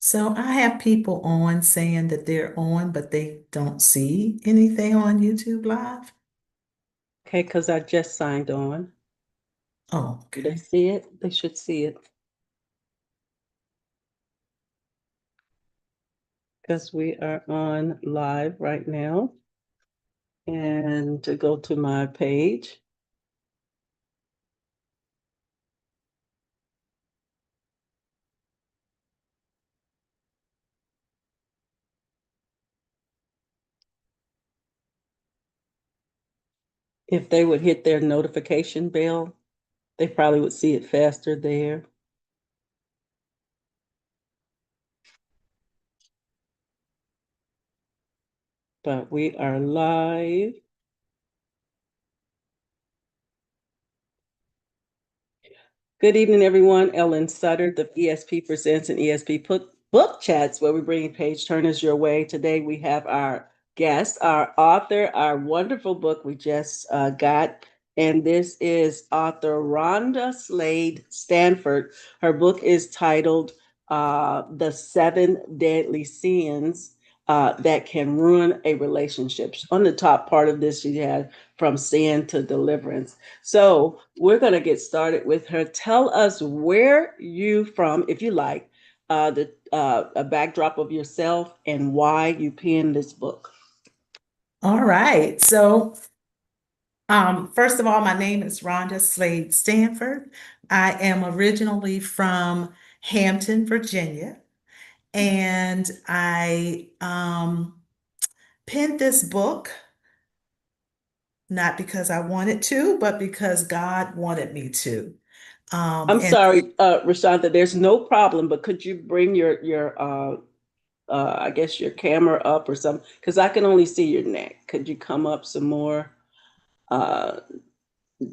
So I have people on saying that they're on, but they don't see anything on YouTube Live. Okay, because I just signed on. Oh, Do they okay. see it? They should see it because we are on live right now. And to go to my page, if they would hit their notification bell, they probably would see it faster there. But we are live. Good evening, everyone. Ellen Sutter, the ESP Presents and ESP Book Chats, where we bring page turners your way. Today we have our guest, our author, our wonderful book we just got. And this is author Rhonda Slade Stanford. Her book is titled The Seven Deadly Sins That Can Ruin a Relationship. On the top part of this, she had From Sin to Deliverance. So we're going to get started with her. Tell us where you from, if you like, a backdrop of yourself and why you penned this book. All right. First of all, my name is Rhonda Slade Stanford. I am originally from Hampton, Virginia, and I penned this book not because I wanted to, but because God wanted me to. I'm And sorry, Rashonda, there's no problem, but could you bring your I guess your camera up or something? Because I can only see your neck. Could you come up some more? Uh,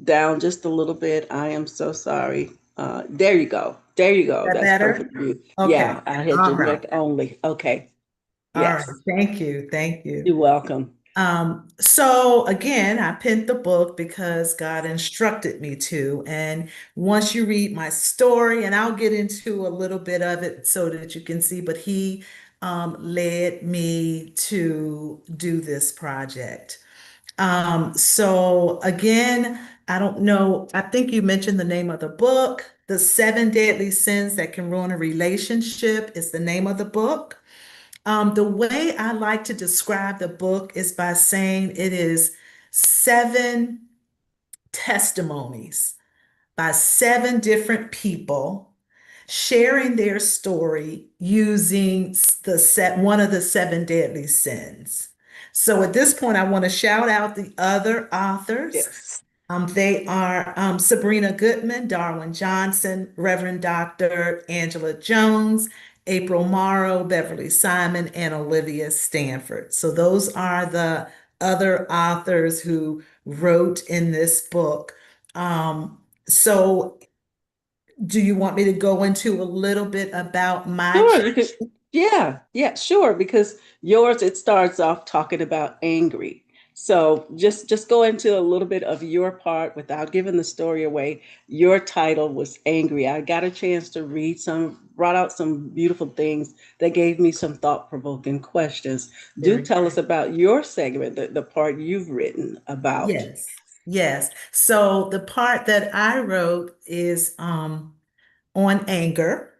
Down just a little bit. I am so sorry. There you go. There you go. that That's better? perfect for you. Okay. Yeah, I had All your right. neck only. Okay. All right. Yes. Thank you. Thank you. You're welcome. So again, I penned the book because God instructed me to. And once you read my story, and I'll get into a little bit of it so that you can see, but He led me to do this project. So again, I don't know, I think you mentioned the name of the book. The Seven Deadly Sins That Can Ruin a Relationship is the name of the book. The way I like to describe the book is by saying it is seven testimonies by seven different people sharing their story using one of the seven deadly sins. So at this point, I want to shout out the other authors. Yes. They are Sabrina Goodman, Darwin Johnson, Reverend Dr. Angela Jones, April Morrow, Beverly Simon, and Olivia Stanford. So those are the other authors who wrote in this book. So do you want me to go into a little bit about my Sure, journey? you could. Yeah, yeah, sure. Because yours, it starts off talking about angry. So just go into a little bit of your part without giving the story away. Your title was Angry. I got a chance to read some, brought out some beautiful things that gave me some thought-provoking questions. Do Very tell us good. about your segment, the part you've written about. Yes, yes. So the part that I wrote is on anger.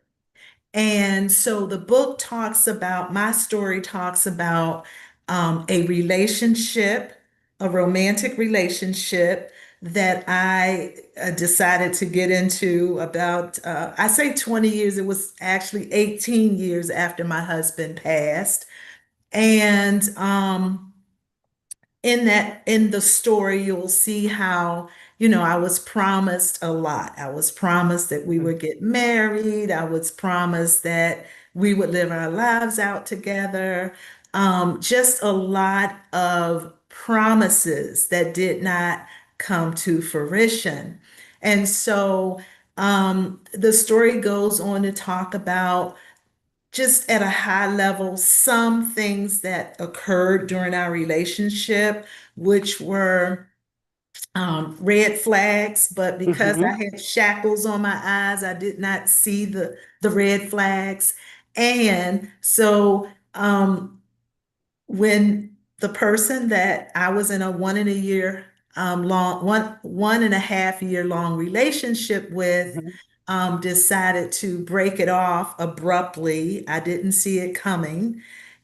And so the book talks about, my story talks about a relationship, a romantic relationship that I decided to get into about, I say 20 years, it was actually 18 years after my husband passed. And in the story you'll see how I was promised a lot. I was promised that we would get married. I was promised that we would live our lives out together. Just a lot of promises that did not come to fruition. And so the story goes on to talk about, just at a high level, some things that occurred during our relationship, which were red flags, but because I Mm-hmm. had shackles on my eyes, I did not see the red flags. And so when the person that I was in a 1 and a year long, 1.5 year long relationship with Mhm. decided to break it off abruptly. I didn't see it coming.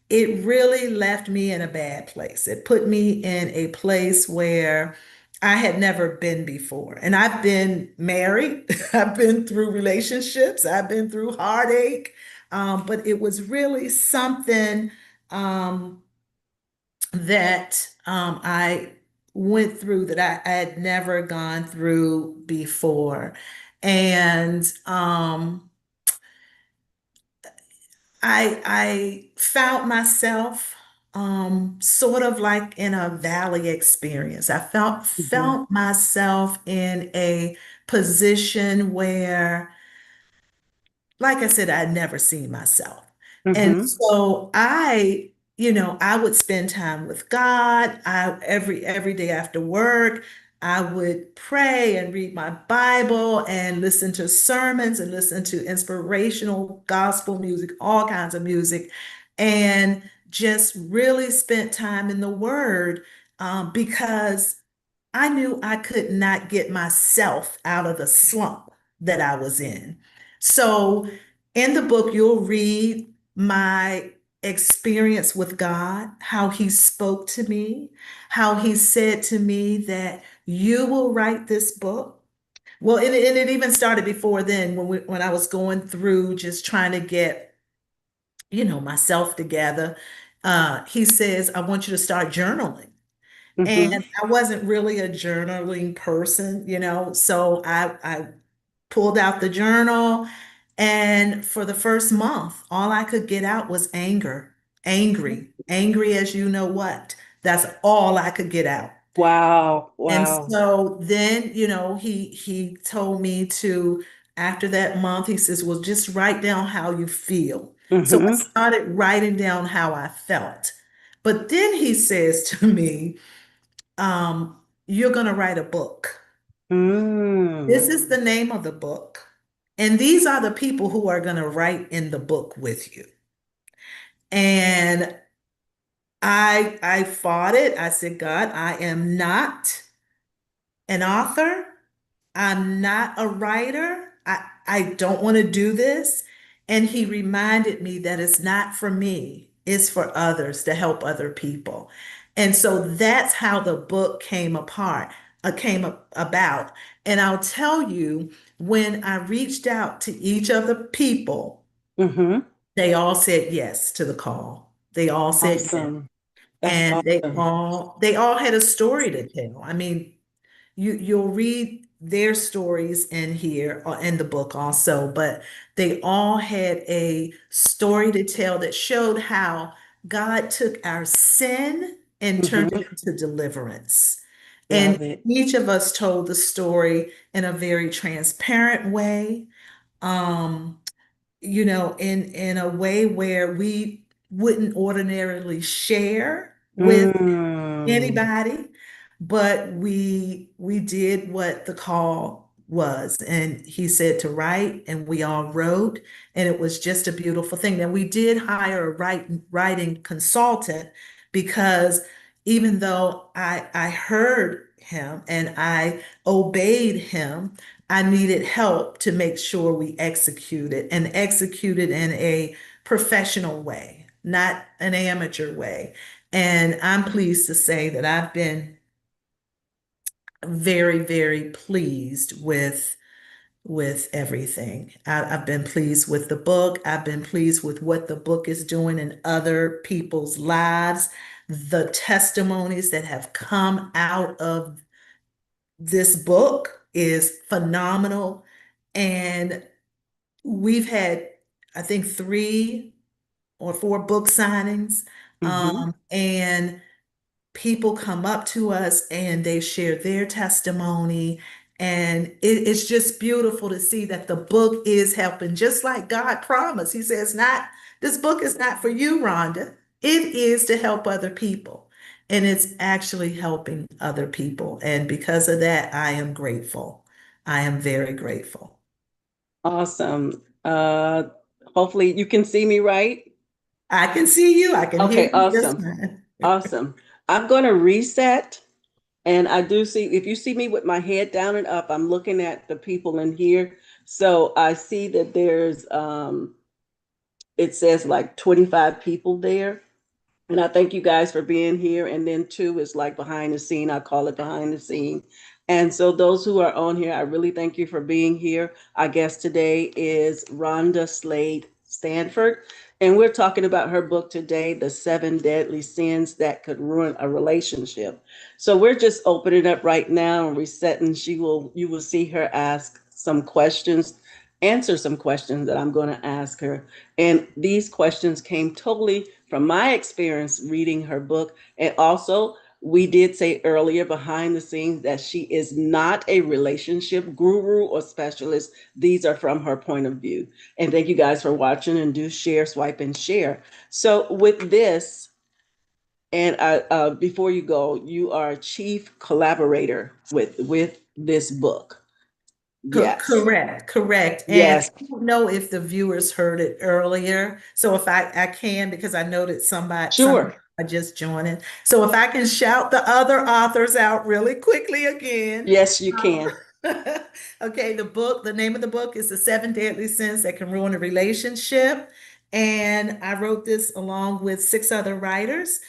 It really left me in a bad place. It put me in a place where I had never been before. And I've been married, I've been through relationships, I've been through heartache, but it was really something um, that I went through that I had never gone through before. And I found myself sort of like in a valley experience. I felt Mhm. felt myself in a position where, like I said, I'd never seen myself. And Mhm. so I would spend time with God. Every day after work, I would pray and read my Bible and listen to sermons and listen to inspirational gospel music, all kinds of music, and just really spent time in the Word because I knew I could not get myself out of the slump that I was in. So in the book, you'll read my experience with God, how He spoke to me, how He said to me that you will write this book. Well, and it even started before then when I was going through just trying to get, myself together. He says, I want you to start journaling. Mhm. And I wasn't really a journaling person, so I pulled out the journal, and for the first month, all I could get out was anger, angry as you know what. That's all I could get out. Wow. And Wow. so then, he told me to, after that month, he says, well, just write down how you feel. So I Mhm. started writing down how I felt. But then he says to me, you're going to write a book. This Mm. is the name of the book. And these are the people who are going to write in the book with you. And I fought it. I said, God, I am not an author. I'm not a writer. I don't want to do this. And he reminded me that it's not for me, it's for others to help other people. And so that's how the book about. And I'll tell you, when I reached out to each of the people, Mhm. they all said yes to the call. They all said yes. Awesome. That's And they awesome. all they all had a story to tell. I mean, you'll read their stories in here or in the book also, but they all had a story to tell that showed how God took our sin and turned Mhm. it into deliverance. And Love it. each of us told the story in a very transparent way, um, in a way where we wouldn't ordinarily share with Mm. anybody, but we did what the call was. And he said to write, and we all wrote, and it was just a beautiful thing. Now we did hire a writing consultant because even though I heard him and I obeyed him, I needed help to make sure we executed and executed in a professional way, not an amateur way. And I'm pleased to say that I've been very, very pleased with everything. I've been pleased with the book. I've been pleased with what the book is doing in other people's lives. The testimonies that have come out of this book is phenomenal. And we've had, I think, 3 or 4 book signings. Mhm. And people come up to us and they share their testimony. And it's just beautiful to see that the book is helping, just like God promised. He says, not, this book is not for you, Rhonda. It is to help other people. And it's actually helping other people. And because of that, I am grateful. I am very grateful. Awesome. Hopefully you can see me right. I can see you. I can hear Okay, you just awesome. fine. Awesome. I'm going to reset. And I do see, if you see me with my head down and up, I'm looking at the people in here. So I see that it says like 25 people there. And I thank you guys for being here. And then two is like behind the scene. I call it behind the scene. And so those who are on here, I really thank you for being here. Our guest today is Rhonda Slade Stanford. And we're talking about her book today, The Seven Deadly Sins That Could Ruin a Relationship. So we're just opening up right now and resetting. You will see her ask some questions, answer some questions that I'm going to ask her. And these questions came totally from my experience reading her book. And also, we did say earlier behind the scenes that she is not a relationship guru or specialist. These are from her point of view. And thank you guys for watching, and do share, swipe, and share. So, with this, and before you go, you are chief collaborator with this book. Yes. Correct, correct. And Yes. I don't know if the viewers heard it earlier. So if I can, because I know that some Sure. are just joining. So if I can shout the other authors out really quickly again. Yes, you Um, can. okay, the name of the book is The Seven Deadly Sins That Can Ruin a Relationship. And I wrote this along with six other writers.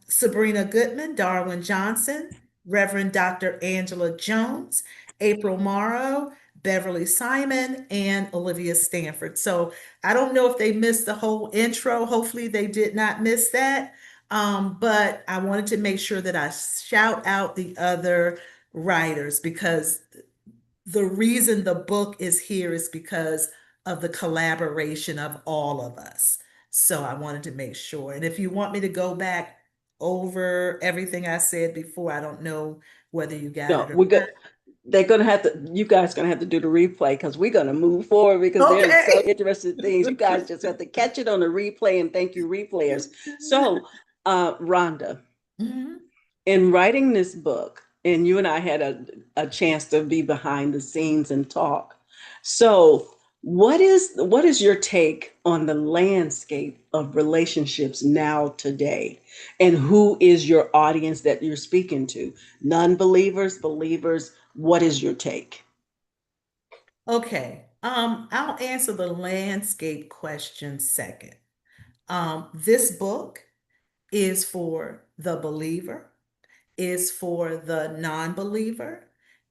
Sabrina Goodman, Darwin Johnson, Reverend Dr. Angela Jones, April Morrow, Beverly Simon, and Olivia Stanford. So I don't know if they missed the whole intro. Hopefully, they did not miss that. But I wanted to make sure that I shout out the other writers because the reason the book is here is because of the collaboration of all of us. So I wanted to make sure. And if you want me to go back over everything I said before, I don't know whether you got No, it or we got not. they're gonna have to, you guys gonna have to do the replay because we're gonna move forward because there's so Okay. interesting things. You guys just have to catch it on the replay, and thank you, replayers. So, Rhonda, Mhm. in writing this book, and you and I had a chance to be behind the scenes and talk. So, what is your take on the landscape of relationships now today? And who is your audience that you're speaking to? Non-believers, believers, what is your take? Okay. I'll answer the landscape question second. This book is for the believer, is for the non-believer,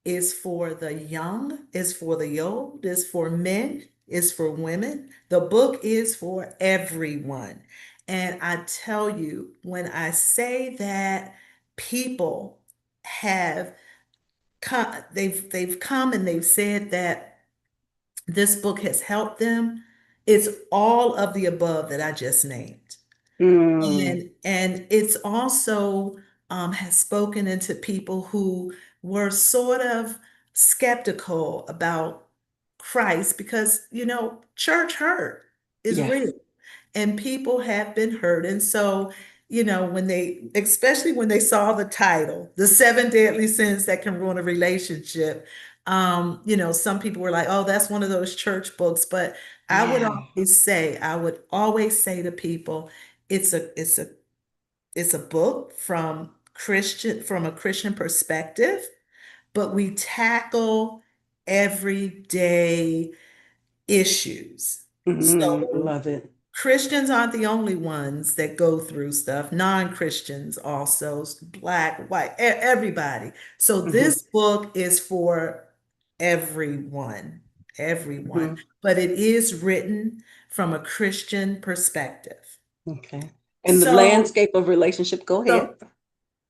is for the young, is for the old, is for men, is for women. The book is for everyone. And I tell you, when I say that people have come, they've come and they've said that this book has helped them, it's all of the above that I just named. Mm, And it's also has spoken into people who were sort of skeptical about Christ because, church hurt is yes. real and people have been hurt. And so, especially when they saw the title, The Seven Deadly Sins That Can Ruin a Relationship, some people were like, oh, that's one of those church books. But Yeah. I would always say to people, it's it's a book from a Christian perspective, but we tackle everyday issues. So Love it. Christians aren't the only ones that go through stuff. Non-Christians also, black, white, everybody. So Hmm. this book is for everyone, everyone, Hmm. but it is written from a Christian perspective. Okay. And the So, landscape of relationship, go ahead. so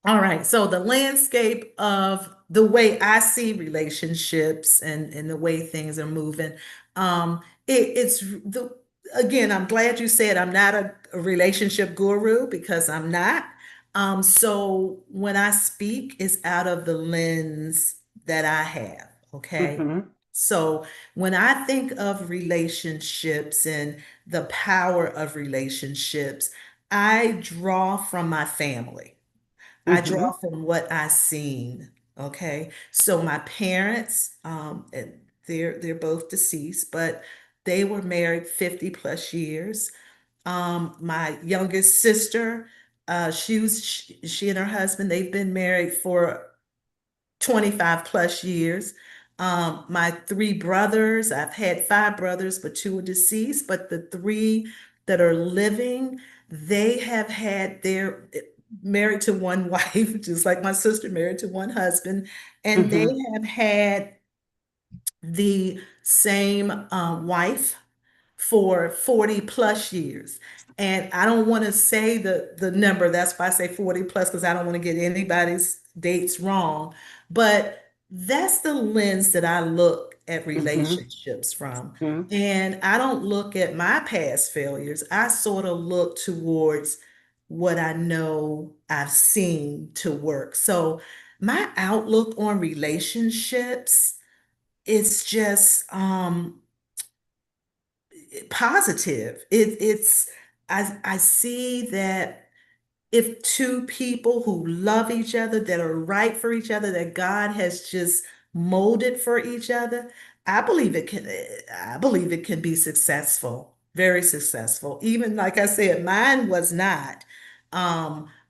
all right. So the landscape of the way I see relationships and the way things are moving, it's the again, I'm glad you said I'm not a relationship guru because I'm not. So when I speak, it's out of the lens that I have. Okay. Hmm. So when I think of relationships and the power of relationships, I draw from my family. I Hmm. draw from what I've seen. Okay. So my parents, and they're both deceased, but They were married 50 plus years. My youngest sister, she and her husband, they've been married for 25 plus years. My three brothers, I've had five brothers, but two are deceased. But the three that are living, they have had their married to one wife, just like my sister married to one husband, and they Mm-hmm. have had the same wife for 40 plus years. And I don't want to say the number, that's why I say 40 plus, because I don't want to get anybody's dates wrong. But that's the lens that I look at Mm-hmm. relationships from. Mm-hmm. And I don't look at my past failures. I sort of look towards what I know I've seen to work. So my outlook on relationships, it's just positive. I see that if two people who love each other, that are right for each other, that God has just molded for each other, I believe it can be successful, very successful. Even like I said, mine was not.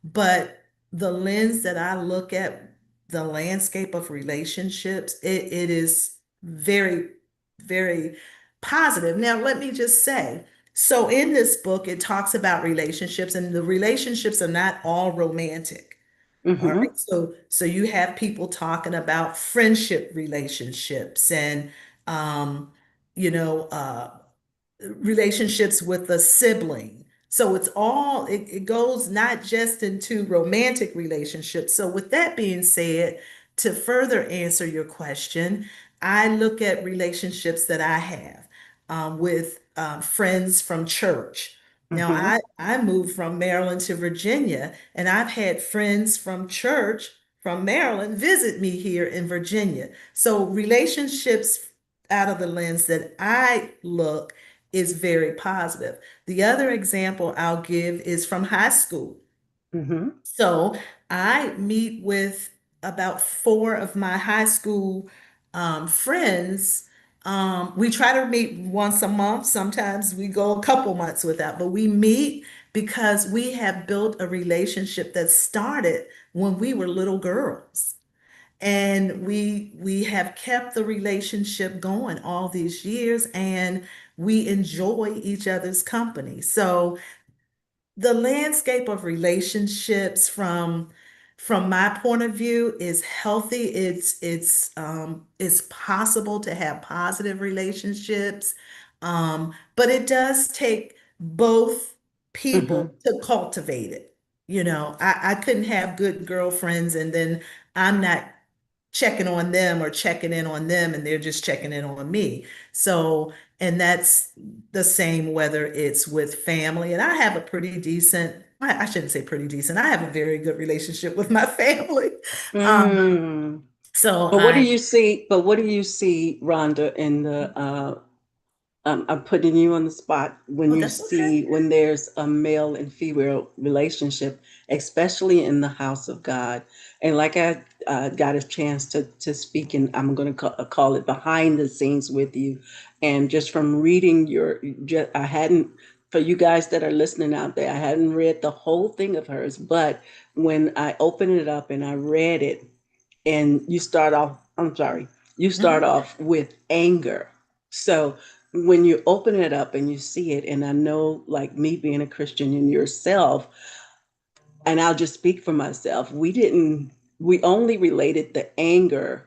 But the lens that I look at the landscape of relationships, it is very, very positive. Now, let me just say, so in this book, it talks about relationships, and the relationships are not all romantic. All Mm-hmm. right. So you have people talking about friendship relationships and um, you know, relationships with a sibling. So it goes not just into romantic relationships. So with that being said, to further answer your question, I look at relationships that I have with friends from church. Now, Mm-hmm. I moved from Maryland to Virginia, and I've had friends from church from Maryland visit me here in Virginia. So relationships out of the lens that I look is very positive. The other example I'll give is from high school. Mm-hmm. So I meet with about four of my high school friends. We try to meet once a month. Sometimes we go a couple months without, but we meet because we have built a relationship that started when we were little girls. And we have kept the relationship going all these years, and we enjoy each other's company. So the landscape of relationships from my point of view is healthy. It's possible to have positive relationships, but it does take both people Mm-hmm. to cultivate it. I couldn't have good girlfriends and then I'm not checking on them or checking in on them and they're just checking in on me. So, and that's the same whether it's with family. And I have a pretty decent, I shouldn't say pretty decent, I have a very good relationship with my family. Um, Mm. so But what do I, you see? But what do you see, Rhonda, in the I'm putting you on the spot when oh, you that's okay. see when there's a male and female relationship, especially in the house of God. And like I got a chance to speak, and I'm going to call it behind the scenes with you. And just from reading I hadn't, for you guys that are listening out there, I hadn't read the whole thing of hers, but when I opened it up and I read it, and you start Mhm. off with anger. So when you open it up and you see it, and I know, like me being a Christian and yourself, and I'll just speak for myself, we only related the anger,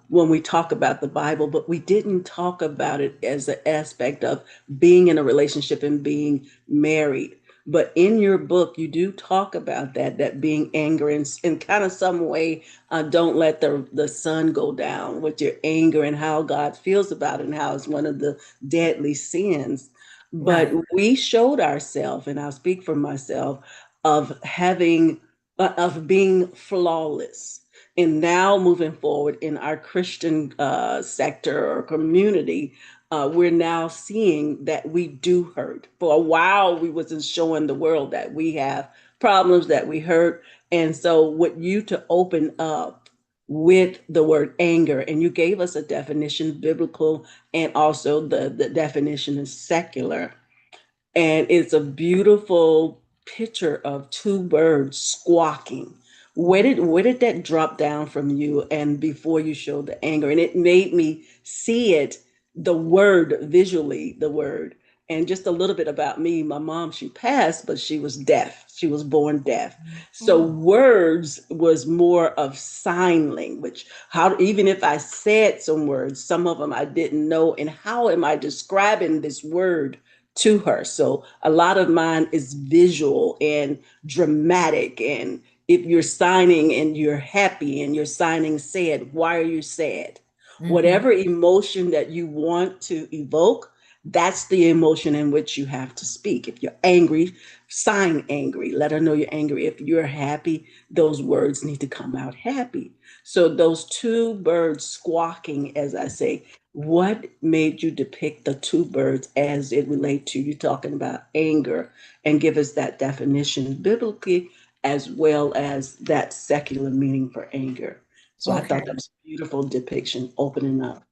when we talk about the Bible, but we didn't talk about it as an aspect of being in a relationship and being married. But in your book, you do talk about that being anger in kind of some way. Don't let the sun go down with your anger, and how God feels about it, and how it's one of the deadly sins. But Right, we showed ourselves, and I'll speak for myself, of being flawless. And now moving forward in our Christian sector or community, we're now seeing that we do hurt. For a while, we wasn't showing the world that we have problems, that we hurt. And so, what you to open up with the word anger, and you gave us a definition, biblical, and also the definition is secular. And it's a beautiful picture of two birds squawking. Where did that drop down from you? And before you showed the anger, and it made me see it, the word visually, the word. And just a little bit about me, my mom, she passed, but she was deaf. She was born deaf. So Oh, words was more of sign language. How, even if I said some words, some of them I didn't know. And how am I describing this word to her? So a lot of mine is visual and dramatic. And if you're signing and you're happy and you're signing sad, why are you sad? mm-hmm. Whatever emotion that you want to evoke, that's the emotion in which you have to speak. If you're angry, sign angry. Let her know you're angry. If you're happy, those words need to come out happy. So those two birds squawking, as I say, what made you depict the two birds as it relate to you talking about anger, and give us that definition biblically as well as that secular meaning for anger? So I thought that Okay. was a beautiful depiction opening up.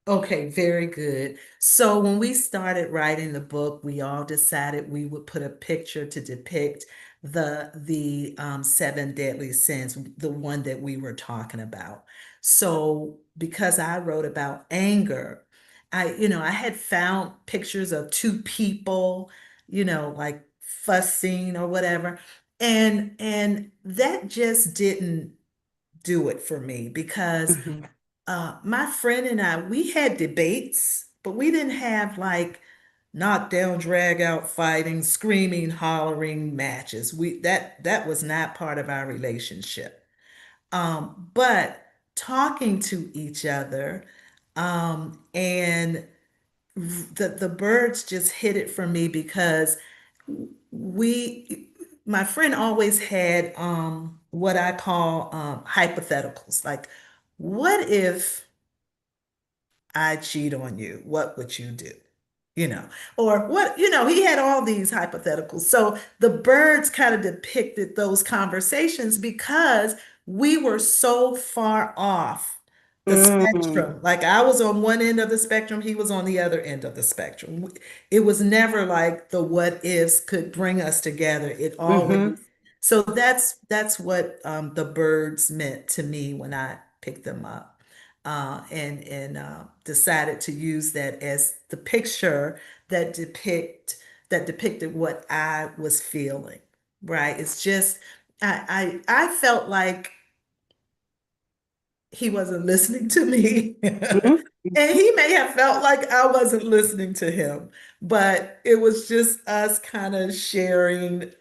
Okay, very good. So when we started writing the book, we all decided we would put a picture to depict the seven deadly sins, the one that we were talking about. So because I wrote about anger, I had found pictures of two people, like fussing or whatever, and that just didn't do it for me because Mhm. my friend and I, we had debates, but we didn't have like knockdown, drag out fighting, screaming, hollering matches. That was not part of our relationship. But talking to each other, and the birds just hit it for me because we my friend always had what I call hypotheticals, like what if I cheat on you, what would you do? You know, or what, he had all these hypotheticals. So the birds kind of depicted those conversations because we were so far off the Mm, spectrum. Like I was on one end of the spectrum, he was on the other end of the spectrum. It was never like the what ifs could bring us together. It always, mhm, so that's what the birds meant to me when I picked them up and decided to use that as the picture that depicted what I was feeling. Right? It's just I felt like he wasn't listening to me. mhm, And he may have felt like I wasn't listening to him, but it was just us kind of sharing,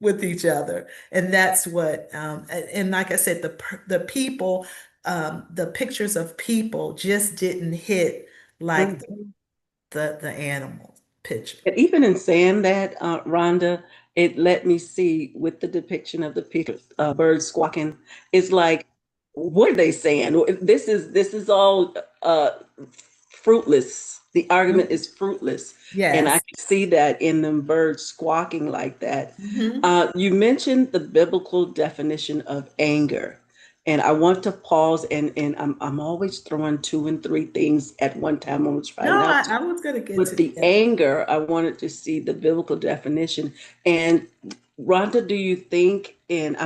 with each other. And that's what, and like I said, the people, the pictures of people just didn't hit like mhm. the animal picture. And even in saying that, Rhonda, it let me see with the depiction of the picture, birds squawking. It's like, what are they saying? This is all uh, fruitless. The argument is fruitless, and I Yes. can see that in them birds squawking like that. Hmm. You mentioned the biblical definition of anger. And I want to pause, and I'm always throwing two and three things at one time. I'm gonna try No, not I, to. I was going to get With to the that. anger, I wanted to see the biblical definition. And Rhonda, do you think, and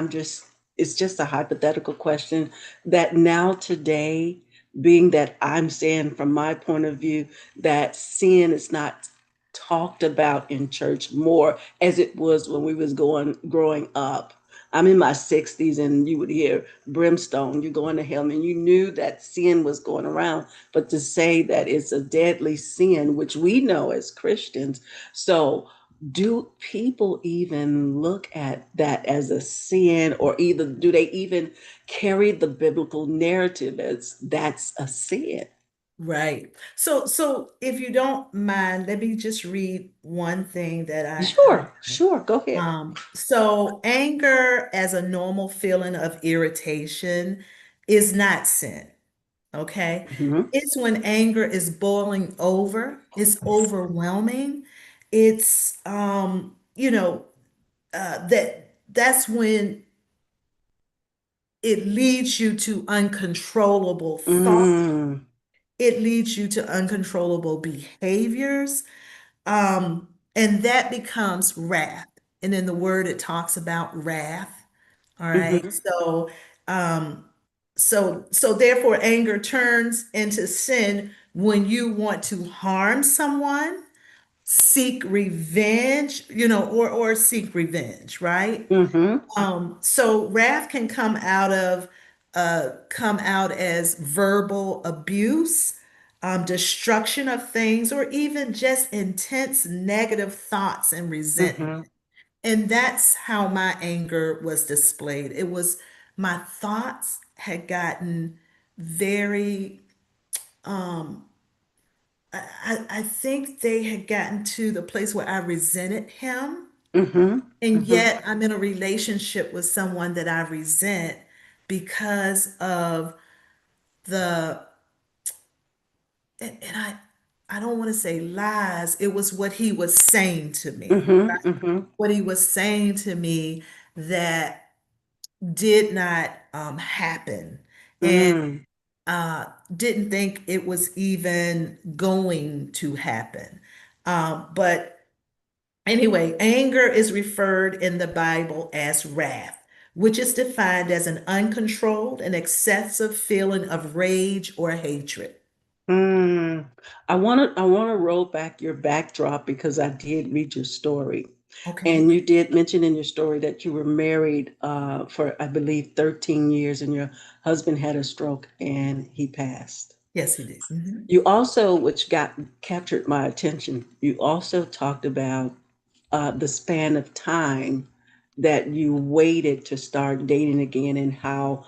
it's just a hypothetical question, that now today, being that I'm saying from my point of view that sin is not talked about in church more as it was when we was growing up. I'm in my 60s and you would hear brimstone, you're going to hell, and you knew that sin was going around, but to say that it's a deadly sin, which we know as Christians. So do people even look at that as a sin, or either do they even carry the biblical narrative as that's a sin? Right. So if you don't mind, let me just read one thing that I Sure, sure, go ahead. so anger as a normal feeling of irritation is not sin, okay? Mhm. It's when anger is boiling over, it's overwhelming. It's that's when it leads you to uncontrollable thought. Mm, It leads you to uncontrollable behaviors. And that becomes wrath. And in the word, it talks about wrath. All right. mm-hmm, Um, so therefore anger turns into sin when you want to harm someone, seek revenge, or seek revenge, right? mm-hmm, So wrath can come out as verbal abuse, destruction of things, or even just intense negative thoughts and resentment. mm-hmm, And that's how my anger was displayed. It was my thoughts had gotten very, um, I think they had gotten to the place where I resented him. mm-hmm, And mm-hmm, yet I'm in a relationship with someone that I resent because of the, and I don't want to say lies. It was what he was saying to me, mm-hmm, mm-hmm, what he was saying to me that did not happen, and mm, didn't think it was even going to happen. But anyway, anger is referred in the Bible as wrath, which is defined as an uncontrolled and excessive feeling of rage or hatred. mm. I want to roll back your backdrop because I did read your story. Okay. And you did mention in your story that you were married for, I believe, 13 years and your husband had a stroke and he passed. Yes, he did. You also, which got captured my attention, you also talked about the span of time that you waited to start dating again and how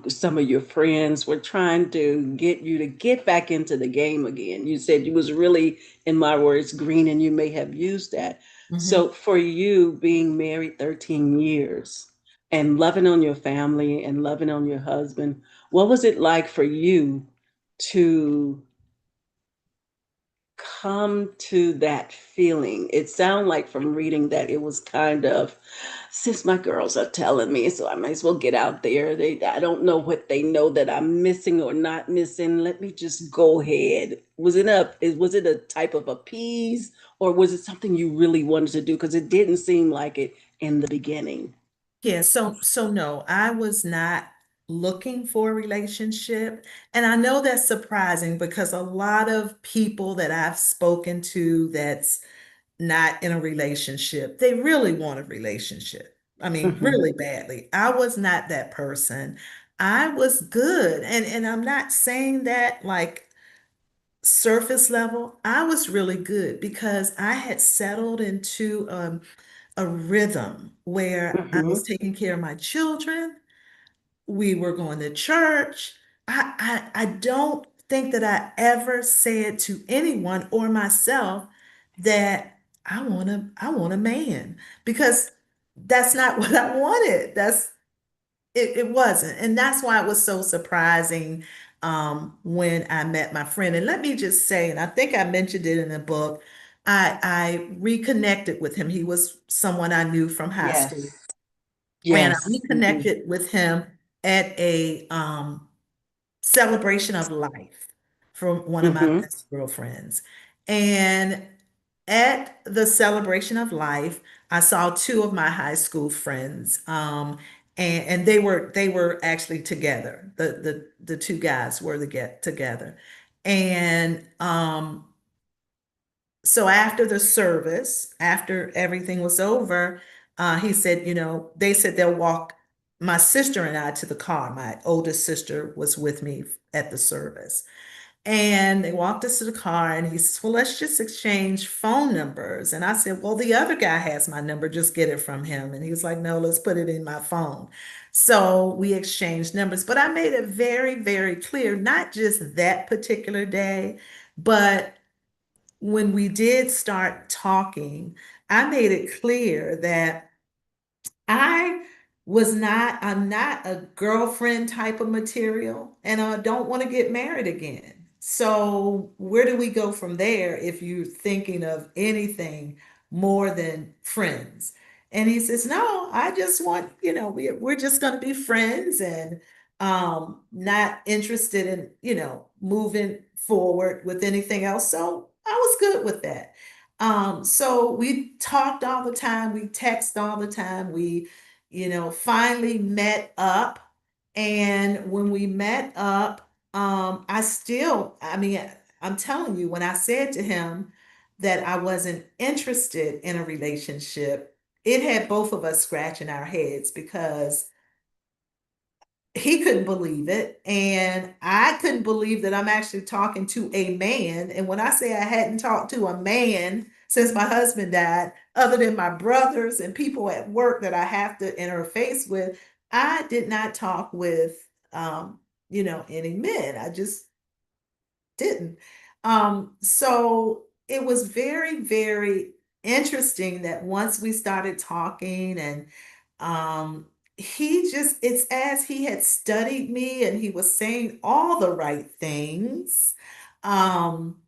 some of your friends were trying to get you to get back into the game again. You said you was really, in my words, green, and you may have used that. Hmm. So for you being married 13 years and loving on your family and loving on your husband, what was it like for you to come to that feeling? It sounded like from reading that it was kind of, since my girls are telling me, so I might as well get out there. I don't know what they know that I'm missing or not missing. Let me just go ahead. Was it a type of appease, or was it something you really wanted to do? Because it didn't seem like it in the beginning. Yeah, so no, I was not looking for a relationship. And I know that's surprising because a lot of people that I've spoken to that's not in a relationship, they really want a relationship. I mean, Hmm. really badly. I was not that person. I was good. And I'm not saying that like surface level. I was really good because I had settled into a rhythm where I was Hmm. taking care of my children. We were going to church. I don't think that I ever said to anyone or myself that I want a man, because that's not what I wanted. It wasn't. And that's why it was so surprising when I met my friend. And let me just say, and I think I mentioned it in the book, I reconnected with him. He was someone I knew from high school. Yes. And I Yes. Hmm. reconnected with him at a celebration of life from one of my Hmm. best girlfriends. And at the celebration of life, I saw two of my high school friends. And they were actually together. The two guys were together. And so after the service, after everything was over, he said, they said they'll walk my sister and I to the car. My oldest sister was with me at the service. And they walked us to the car, and he says, well, let's just exchange phone numbers. And I said, well, the other guy has my number, just get it from him. And he was like, no, let's put it in my phone. So we exchanged numbers. But I made it very, very clear, not just that particular day, but when we did start talking, I made it clear that I'm not a girlfriend type of material, and I don't want to get married again. So where do we go from there if you're thinking of anything more than friends? And he says, no, I just want, we're just going to be friends and not interested in, moving forward with anything else. So I was good with that. So we talked all the time, we text all the time, we, finally met up. And when we met up, I mean, I'm telling you, when I said to him that I wasn't interested in a relationship, it had both of us scratching our heads because he couldn't believe it. And I couldn't believe that I'm actually talking to a man. And when I say I hadn't talked to a man since my husband died, other than my brothers and people at work that I have to interface with, I did not talk with, any men. I just didn't. So it was very, very interesting that once we started talking and it's as he had studied me and he was saying all the right things. Um,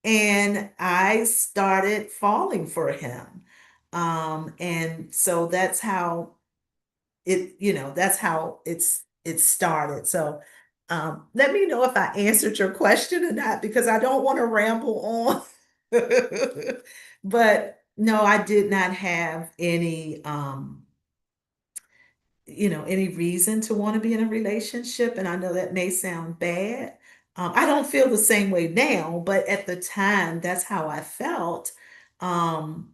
and I started falling for him. And so that's how it started. So let me know if I answered your question or not, because I don't want to ramble on. But no, I did not have any reason to want to be in a relationship. And I know that may sound bad. I don't feel the same way now, but at the time, that's how I felt. Um,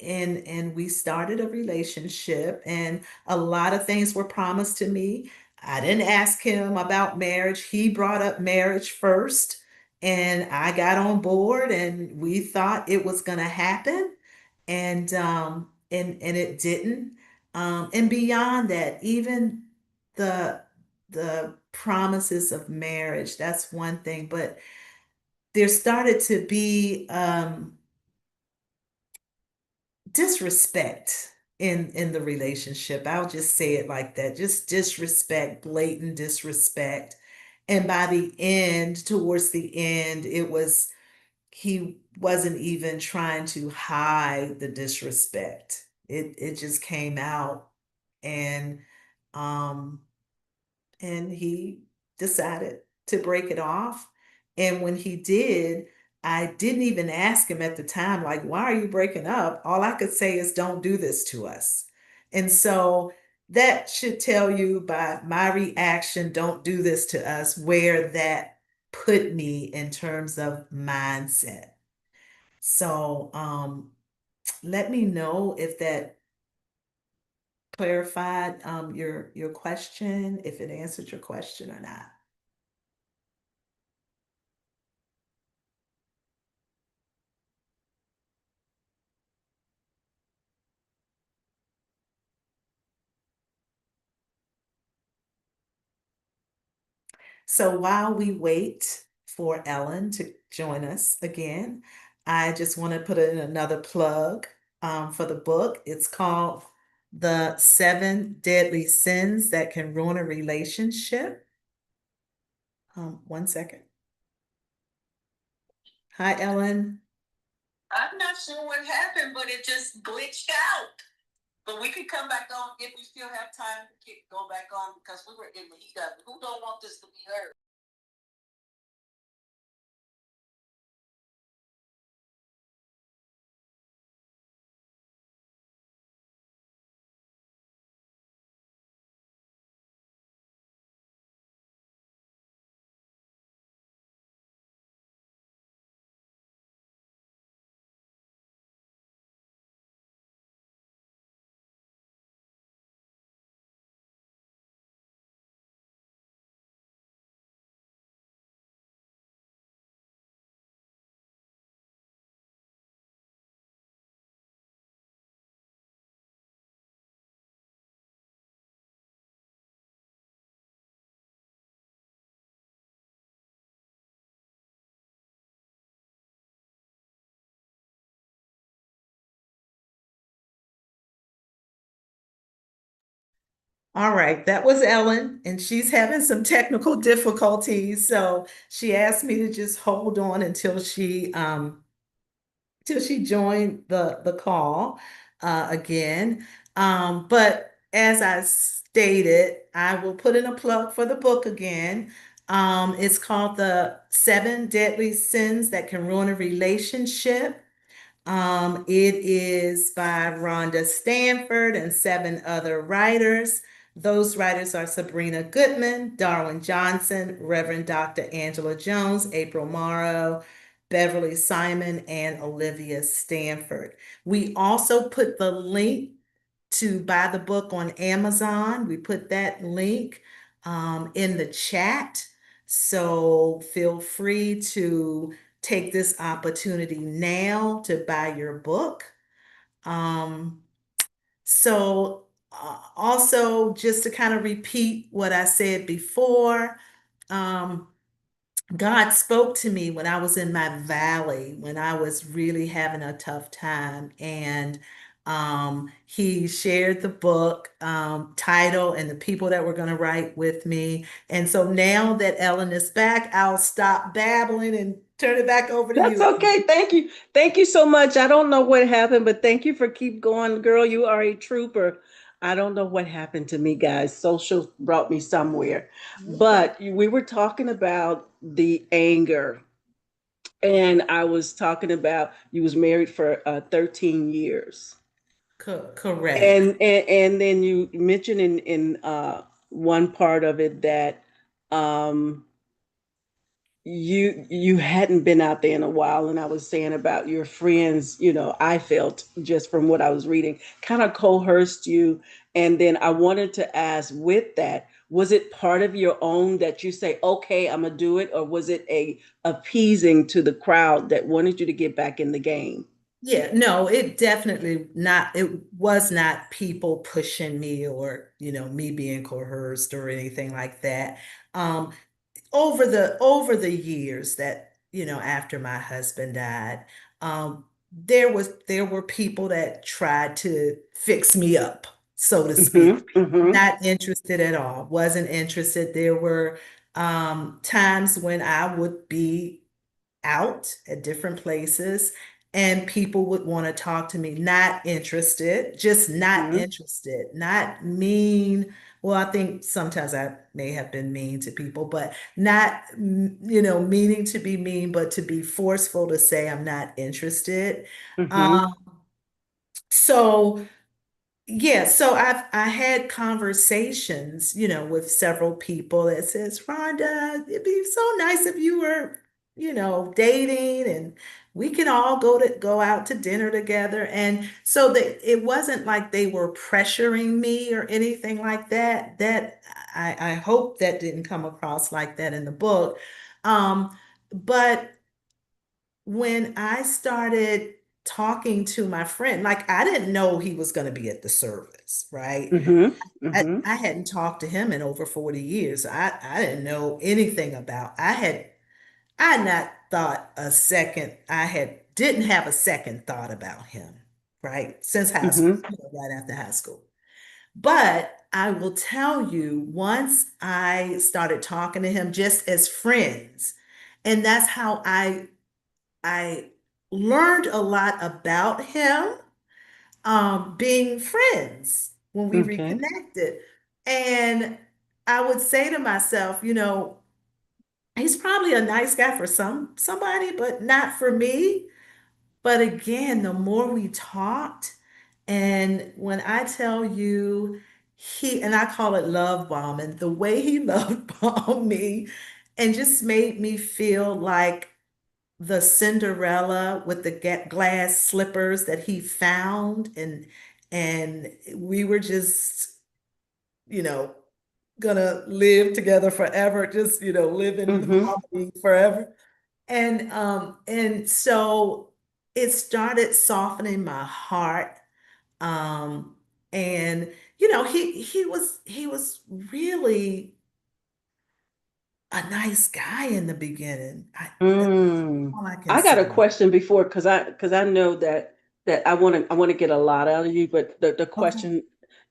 and we started a relationship, and a lot of things were promised to me. I didn't ask him about marriage. He brought up marriage first, and I got on board, and we thought it was going to happen, and it didn't. And beyond that, even the the promises of marriage, that's one thing, but there started to be disrespect in the relationship. I'll just say it like that. Just disrespect, blatant disrespect. And by the end, towards the end, he wasn't even trying to hide the disrespect. It just came out, and um and he decided to break it off. And when he did, I didn't even ask him at the time, like, why are you breaking up? All I could say is, don't do this to us. And so that should tell you by my reaction, don't do this to us, where that put me in terms of mindset. So let me know if that clarified your question, if it answered your question or not. So while we wait for Ellen to join us again, I just want to put in another plug for the book. It's called The Seven Deadly Sins That Can Ruin a Relationship. One second. Hi, Ellen. I'm not sure what happened, but it just glitched out. But we could come back on if we still have time to go back on because we were in the heat of it. Who don't want this to be heard? All right, that was Ellen, and she's having some technical difficulties. So she asked me to just hold on until she joined the call. again. But as I stated, I will put in a plug for the book again. It's called The Seven Deadly Sins That Can Ruin a Relationship. It is by Rhonda Stanford and seven other writers. Those writers are Sabrina Goodman, Darwin Johnson, Reverend Dr. Angela Jones, April Morrow, Beverly Simon, and Olivia Stanford. We also put the link to buy the book on Amazon. We put that link in the chat. So feel free to take this opportunity now to buy your book. Um, also, just to kind of repeat what I said before, um, God spoke to me when I was in my valley, when I was really having a tough time. And he shared the book title and the people that were going to write with me. And so now that Ellen is back, I'll stop babbling and turn it back over to That's you, Ellen. okay. Thank you. Thank you so much. I don't know what happened, but thank you for keep going, girl. You are a trooper. I don't know what happened to me, guys. Social brought me somewhere. Okay. But we were talking about the anger. And I was talking about you was married for 13 years. Correct. And then you mentioned in one part of it that um you hadn't been out there in a while, and I was saying about your friends, I felt just from what I was reading kind of coerced you. And then I wanted to ask, with that, was it part of your own that you say, okay, I'm gonna do it, or was it a appeasing to the crowd that wanted you to get back in the game? Yeah, no, it definitely not, it was not people pushing me or, me being coerced or anything like that. Um, over the years that, after my husband died, there were people that tried to fix me up, so to speak. Mm-hmm. Not interested at all, wasn't interested. There were times when I would be out at different places and people would want to talk to me, not interested, just not Mm-hmm. interested, not mean. Well, I think sometimes I may have been mean to people, but not, meaning to be mean, but to be forceful to say I'm not interested. Mm-hmm. Um, so yeah, so I had conversations, with several people that says, Rhonda, it'd be so nice if you were, dating and we can all go out to dinner together. And so that it wasn't like they were pressuring me or anything like that. That I hope that didn't come across like that in the book. But when I started talking to my friend, like I didn't know he was going to be at the service, right? Mm-hmm. I, Mm-hmm. I hadn't talked to him in over 40 years. I didn't know anything about. I had not thought a second. Didn't have a second thought about him, right? Since high school, Mm-hmm. right after high school. But I will tell you, once I started talking to him just as friends, and that's how I learned a lot about him, being friends when we Okay. reconnected. And I would say to myself, he's probably a nice guy for somebody, but not for me. But again, the more we talked, and when I tell you and I call it love bombing, the way he love bombed me and just made me feel like the Cinderella with the glass slippers that he found, and we were just, you know, gonna live together forever, just, live in Mm-hmm. harmony forever. And so it started softening my heart. Um and he was really a nice guy in the beginning. That's Mm. all I can I got a say. question before, because I know that I want to get a lot out of you, but the Okay. question,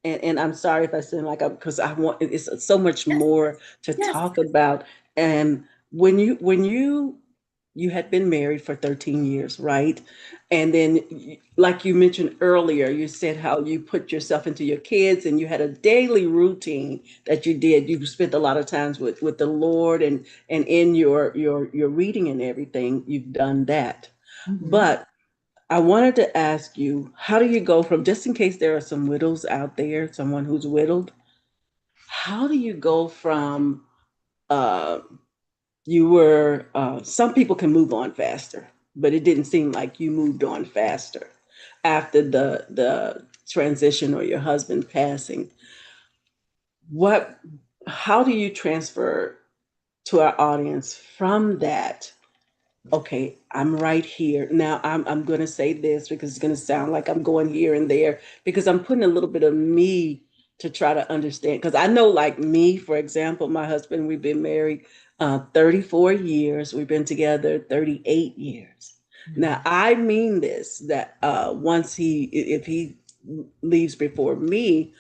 and I'm sorry if I sound like I'm, because I want, it's so much Yes, more to yes. talk about. And when you you had been married for 13 years, right? And then, like you mentioned earlier, you said how you put yourself into your kids and you had a daily routine that you did. You spent a lot of times with the Lord and in your reading and everything. You've done that. Mhm. But I wanted to ask you, how do you go from, just in case there are some widows out there, someone who's widowed, how do you go from uh, some people can move on faster, but it didn't seem like you moved on faster after the transition or your husband passing. What, how do you transfer to our audience from that? Okay, I'm right here. Now I'm going to say this because it's going to sound like I'm going here and there because I'm putting a little bit of me to try to understand. Because I know, like me, for example, my husband, we've been married 34 years. We've been together 38 years. Now, Mhm. I mean this, that if he leaves before me,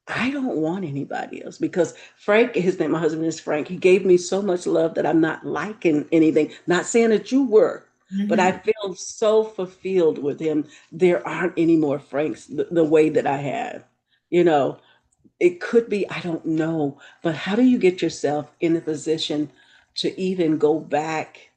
I don't want anybody else because Frank, his name, my husband is Frank. He gave me so much love that I'm not liking anything. Not saying that you were, but I Mhm. feel so fulfilled with him. There aren't any more Franks the way that I have. You know, it could be, I don't know, but how do you get yourself in a position to even go back,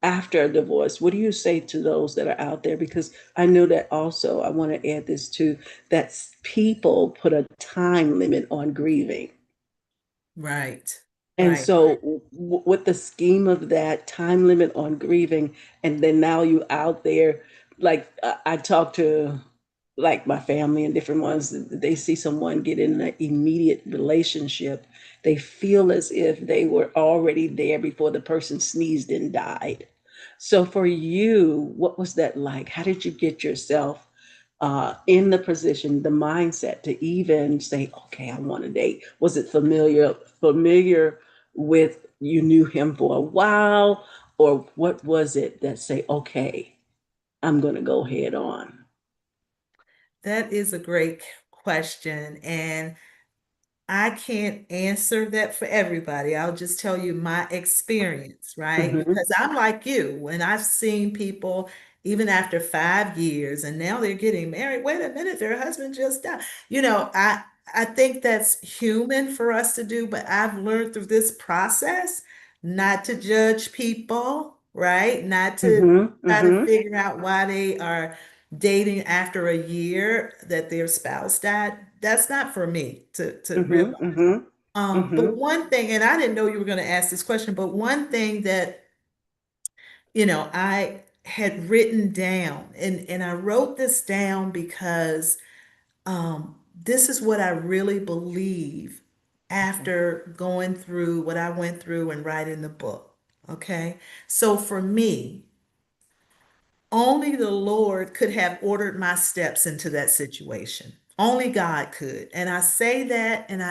after a divorce? What do you say to those that are out there? Because I know that also, I want to add this too, that people put a time limit on grieving. Right. And Right. so, with the scheme of that time limit on grieving, and then now you out there, like I talk to like my family and different ones, they see someone get in an immediate relationship, they feel as if they were already there before the person sneezed and died. So for you, what was that like? How did you get yourself in the position, the mindset to even say, okay, I want to date? Was it familiar with, you knew him for a while, or what was it that say, okay, I'm going to go head on? That is a great question. And I can't answer that for everybody. I'll just tell you my experience, right? Mm-hmm, Because I'm like you, when I've seen people, even after 5 years, and now they're getting married. Wait a minute, their husband just died. I think that's human for us to do, but I've learned through this process not to judge people, right? Not to mm-hmm, try to mm-hmm, figure out why they are dating after a year that their spouse died. That's not for me to mm-hmm, realize. mm-hmm, But mm-hmm, one thing, and I didn't know you were going to ask this question, but one thing that, I had written down, and I wrote this down because this is what I really believe after going through what I went through and writing the book. Okay. So for me, only the Lord could have ordered my steps into that situation. Only God could. And I say that and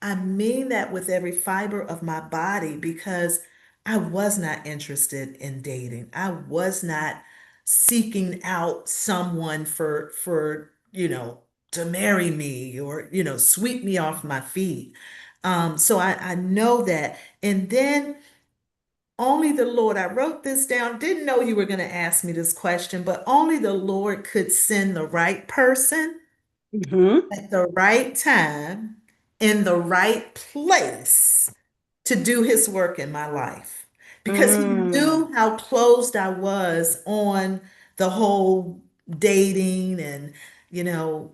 I mean that with every fiber of my body because I was not interested in dating. I was not seeking out someone for to marry me or sweep me off my feet. So I know that. And then only the Lord, I wrote this down, didn't know you were going to ask me this question, but only the Lord could send the right person mm-hmm. at the right time in the right place to do his work in my life. Because he Mm. knew how closed I was on the whole dating and, you know,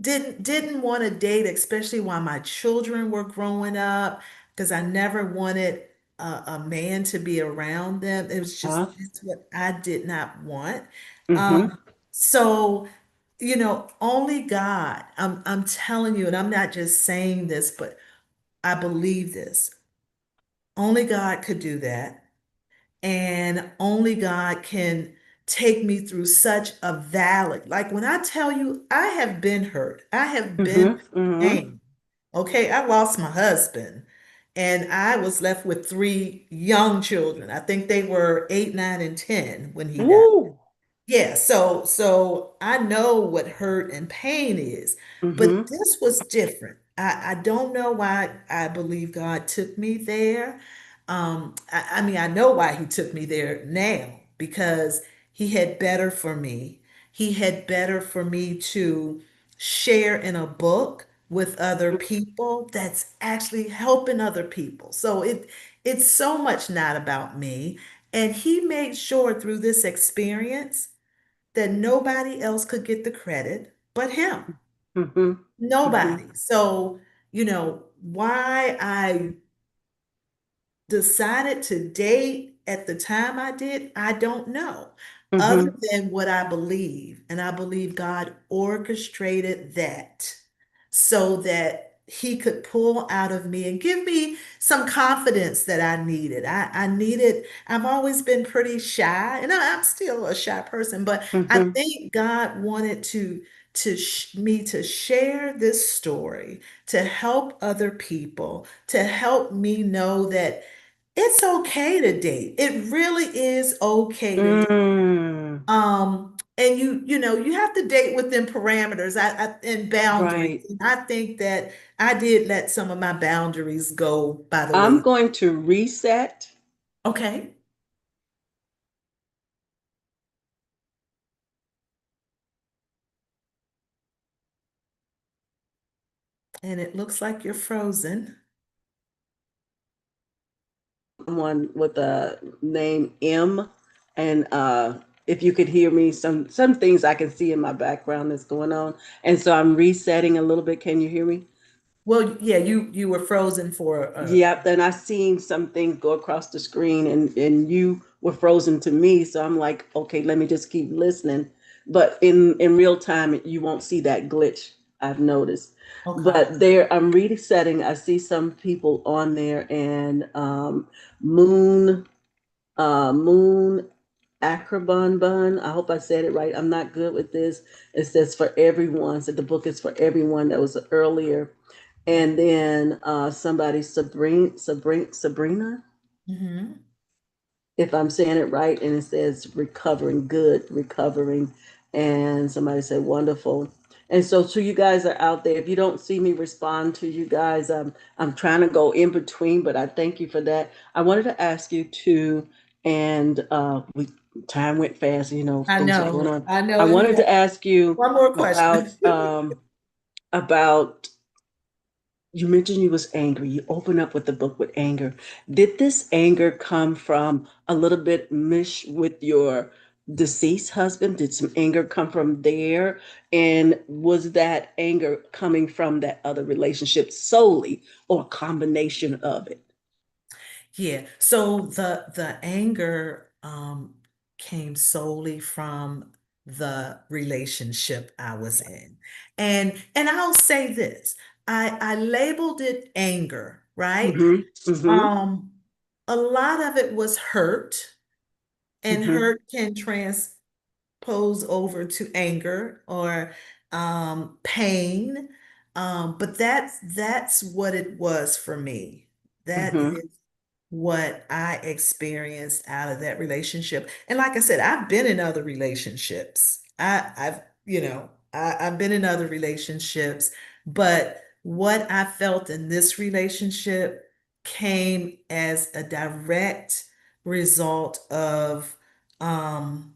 didn't want to date, especially while my children were growing up, because I never wanted a man to be around them. It was just Uh, that's what I did not want. mm-hmm, So, only God, I'm telling you, and I'm not just saying this, but I believe this. Only God could do that. And only God can take me through such a valley. Like when I tell you, I have been hurt, I have been mm-hmm, mm-hmm. pain. Okay, I lost my husband and I was left with three young children. I think they were 8, 9, and 10 when he died. Ooh. Yeah, so I know what hurt and pain is, but Mm-hmm, this was different. I don't know why I believe God took me there. I mean, I know why he took me there now because he had better for me. He had better for me to share in a book with other people that's actually helping other people. So it's so much not about me. And he made sure through this experience that nobody else could get the credit but him. Mm-hmm. Mm-hmm. Nobody. So, why I decided to date at the time I did, I don't know. Other Mm-hmm. than what I believe, and I believe God orchestrated that so that he could pull out of me and give me some confidence that I needed. I needed, I've always been pretty shy, and I'm still a shy person, but I Mm-hmm. think God wanted me to share this story, to help other people, to help me know that it's okay to date. It really is okay to date. Mm. And you have to date within parameters and boundaries. Right. And I think that I did let some of my boundaries go by the I'm way. going to reset. Okay. And it looks like you're frozen. One with a name M, and if you could hear me, some things I can see in my background that's going on, and so I'm resetting a little bit. Can you hear me? Well, yeah, you were frozen for Yep. And I seen some things go across the screen, and you were frozen to me, so I'm like, okay, let me just keep listening. But in real time, you won't see that glitch. I've noticed. okay. But there, I'm resetting. I see some people on there, and Moon. Moon Acrobon Bun. I hope I said it right. I'm not good with this. It says for everyone. So the book is for everyone. That was earlier. And then somebody, Sabrina, Hmm. if I'm saying it right, and it says recovering, good, recovering. And somebody said wonderful. And so to you guys that are out there, if you don't see me respond to you guys, I'm trying to go in between, but I thank you for that. I wanted to ask you to, and we time went fast, I things are going know. on. I I know. You wanted have to ask you one more question. about you mentioned you was angry. You open up with the book with anger. Did this anger come from a little bit mish with your deceased husband? Did some anger come from there? And was that anger coming from that other relationship solely or a combination of it? Yeah. So the anger came solely from the relationship I was in. And I'll say this. I labeled it anger, right? Mm-hmm. Mm-hmm. Um a lot of it was hurt, and Mm-hmm. hurt can transpose over to anger or pain. But that's what it was for me. That Mm-hmm. is what I experienced out of that relationship. And like I said, I've been in other relationships. I've been in other relationships, but what I felt in this relationship came as a direct result of um,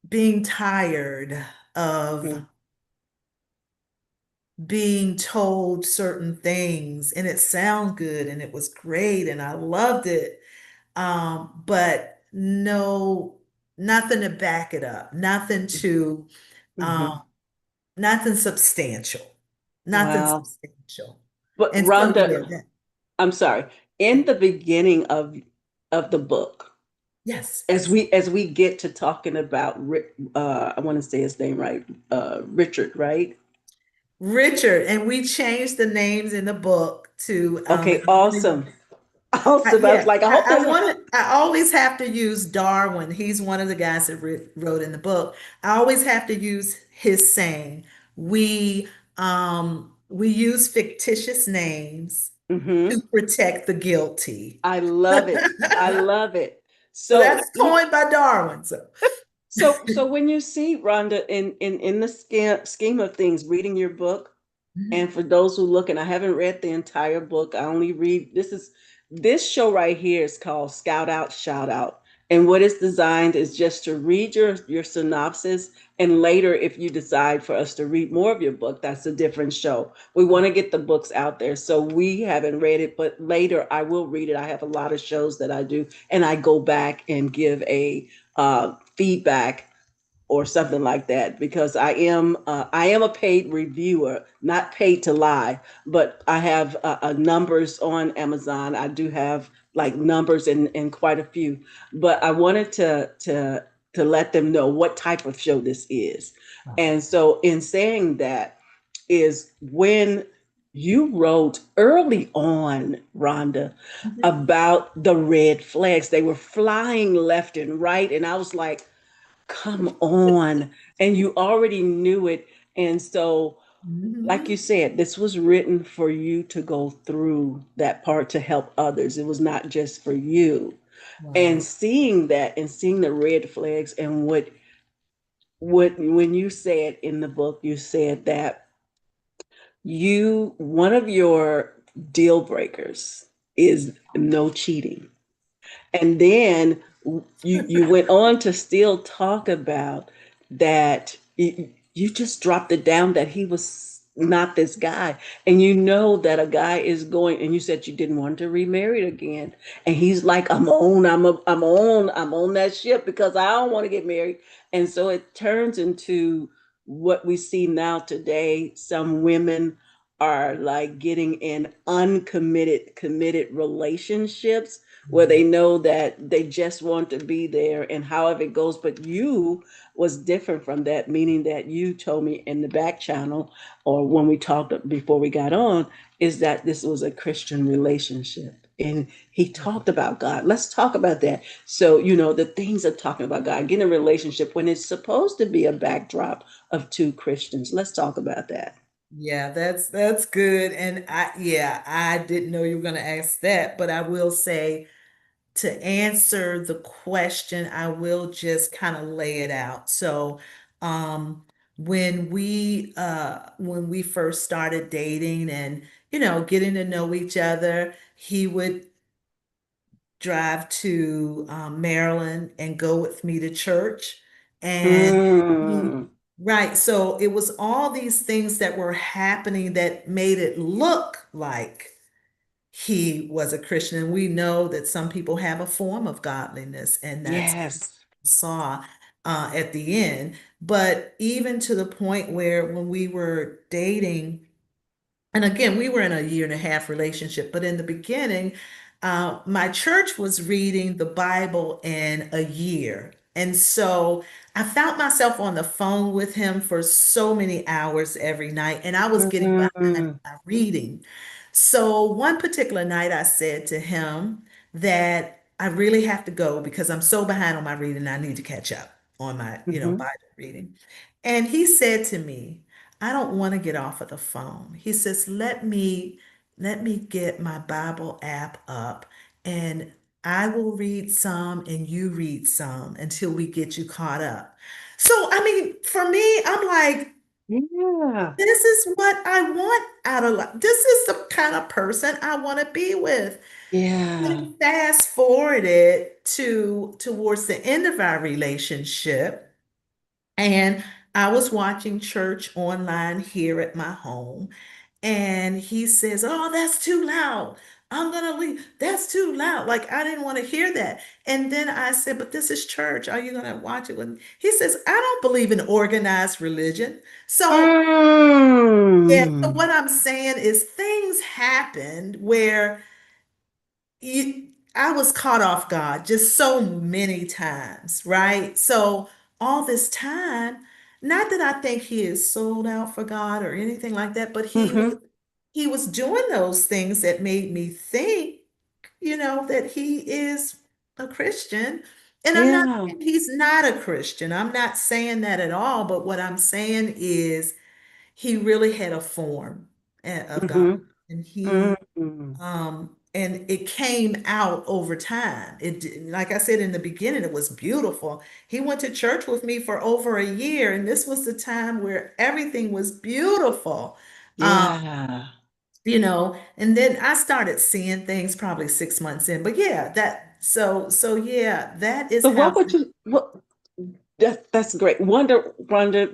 being tired of being told certain things, and it sounded good and it was great and I loved it. But no, nothing to back it up, Mm-hmm. um, nothing substantial, nothing Wow. substantial. But And so, yeah, Rhonda, I'm sorry. In the beginning of the book, yes, as we get to talking about I want to say his name right, Richard, right? Richard, and we changed the names in the book to, Okay, awesome. Awesome. I was yeah, like, I hope I there's a wanted, I always have to use Darwin. He's one of the guys that wrote in the book. I always have to use his saying. We use fictitious names to Mhm. protect the guilty. I love it. I So love it. that's coined by Darwin. So So when you see Rhonda in the scheme of things, reading your book, Mhm. And for those who look, and I haven't read the entire book, I only read this show right here is called Scout Out, Shout Out. And what it's designed is just to read your synopsis. And later, if you decide for us to read more of your book, that's a different show. We want to get the books out there. So we haven't read it, but later I will read it. I have a lot of shows that I do, and I go back and give a feedback or something like that, because I am a paid reviewer, not paid to lie, but I have numbers on Amazon. I do have like numbers in quite a few, but I wanted to let them know what type of show this is. Wow. And so in saying that is when you wrote early on, Rhonda, Mhm. about the red flags. They were flying left and right, and I was like, come on. And you already knew it. And so, like Mhm. you said, this was written for you to go through that part to help others. It was not just for you. And Wow. seeing that and seeing the red flags and what when you said in the book, you said that you one of your deal breakers is no cheating. And then you went on to still talk about that you just dropped it down that he was not this guy. And you know that a guy is going, and you said you didn't want to remarry again. And he's like, I'm on that ship because I don't want to get married. And so it turns into what we see now today. Some women are like getting in committed relationships where they know that they just want to be there and however it goes. But you was different from that, meaning that you told me in the back channel or when we talked before we got on, is that this was a Christian relationship. And he talked about God. Let's talk about that. So, the things of talking about God, getting a relationship when it's supposed to be a backdrop of two Christians. Let's talk about that. Yeah, that's good. And I didn't know you were going to ask that, but I will say to answer the question, I will just kind of lay it out. So, um, when we first started dating and getting to know each other, he would drive to Maryland and go with me to church. And he, Mm, right, so it was all these things that were happening that made it look like he was a Christian. And we know that some people have a form of godliness, and that's yes. saw at the end. But even to the point where when we were dating, and again, we were in a year and a half relationship, but in the beginning, my church was reading the Bible in a year. And so I found myself on the phone with him for so many hours every night, and I was getting behind Mm, my reading. So one particular night, I said to him that I really have to go because I'm so behind on my reading. I need to catch up on my, mhm. Bible reading. And he said to me, I don't want to get off of the phone. He says, let me get my Bible app up and I will read some and you read some until we get you caught up. So, I mean, for me, I'm like, Yeah. this is what I want out of life. This is the kind of person I want to be with. Yeah. And fast forwarded to towards the end of our relationship. And I was watching church online here at my home, and he says, "Oh, that's too loud. I'm gonna leave. That's too loud." Like I didn't want to hear that. And then I said, "But this is church. Are you gonna watch it with me?" He says, "I don't believe in organized religion." So yeah, so Mm. what I'm saying is things happened where I was caught off guard just so many times, right? So all this time, not that I think he is sold out for God or anything like that, but Mhm. he was doing those things that made me think, that he is a Christian. And I'm not Yeah. saying he's not a Christian. I'm not saying that at all, but what I'm saying is he really had a form of God. Mhm. And Mhm. and it came out over time. Like I said in the beginning, it was beautiful. He went to church with me for over a year, and this was the time where everything was beautiful. Yeah. And then I started seeing things probably 6 months in. But yeah, so yeah, that is So how. what would you what that's great. Wonder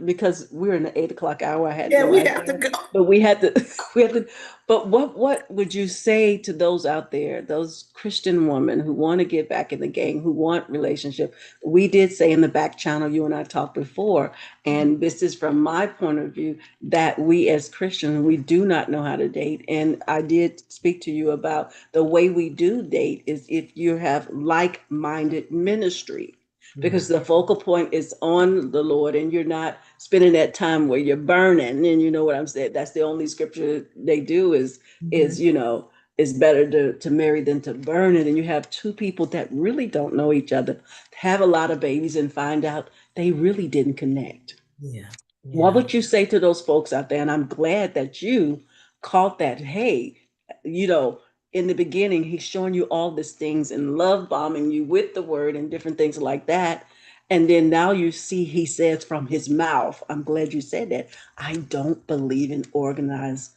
because we're in the 8 o'clock hour. I had Yeah, no we have to idea. go. But we had to we had to but what would you say to those out there, those Christian women who want to get back in the game, who want relationship? We did say in the back channel, you and I talked before, and this is from my point of view, that we as Christians, we do not know how to date. And I did speak to you about the way we do date is if you have like-minded ministry, Yeah. because the focal point is on the Lord and you're not spending that time where you're burning. And you know what I'm saying? That's the only scripture they do is Mhm. it's better to marry than to burn it. And you have two people that really don't know each other, have a lot of babies and find out they really didn't connect. Yeah. What Yeah. would you say to those folks out there? And I'm glad that you caught that. Hey, you know, in the beginning, he's showing you all these things and love bombing you with the word and different things like that. And then now you see he says from his mouth, I'm glad you said that. I don't believe in organized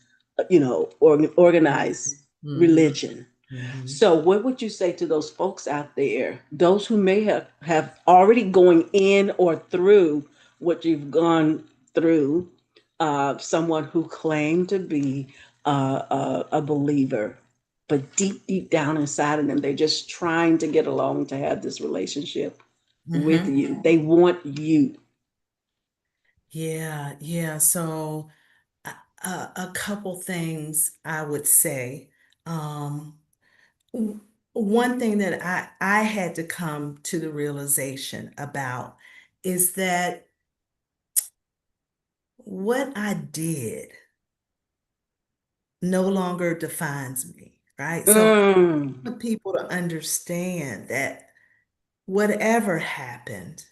Mhm. religion. Mhm. So, what would you say to those folks out there, those who may have already going in or through what you've gone through, someone who claimed to be a believer, but deep down inside of them, they're just trying to get along to have this relationship with Mhm. you. They want you. Yeah, yeah. So a couple things I would say. Um, One thing that I had to come to the realization about is that what I did no longer defines me, right? So Mm. I want people to understand that whatever happened,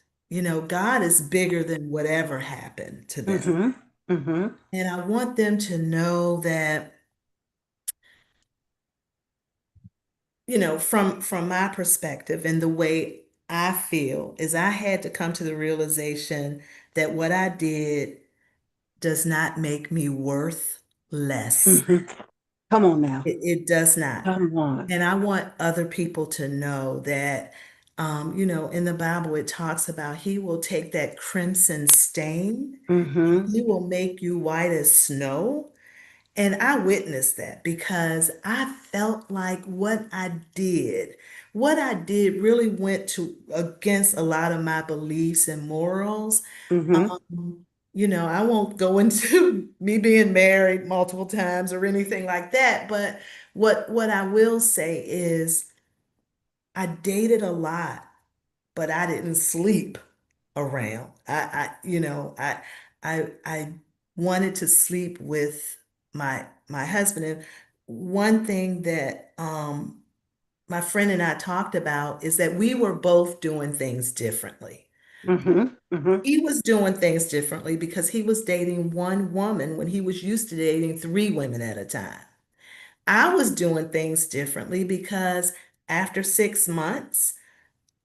God is bigger than whatever happened to them. Mm-hmm. Mm-hmm. And I want them to know that, from my perspective and the way I feel is I had to come to the realization that what I did does not make me worth less. Mm-hmm. Come on now. It does not. Come on. And I want other people to know that, in the Bible, it talks about he will take that crimson stain and Mm-hmm. he will make you white as snow. And I witnessed that because I felt like what I did really went to against a lot of my beliefs and morals. Mm-hmm. I won't go into me being married multiple times or anything like that, but what I will say is I dated a lot, but I didn't sleep around. I wanted to sleep with my husband. And one thing that my friend and I talked about is that we were both doing things differently. Mm-hmm. Mm-hmm. He was doing things differently because he was dating one woman when he was used to dating three women at a time. I was doing things differently because after 6 months,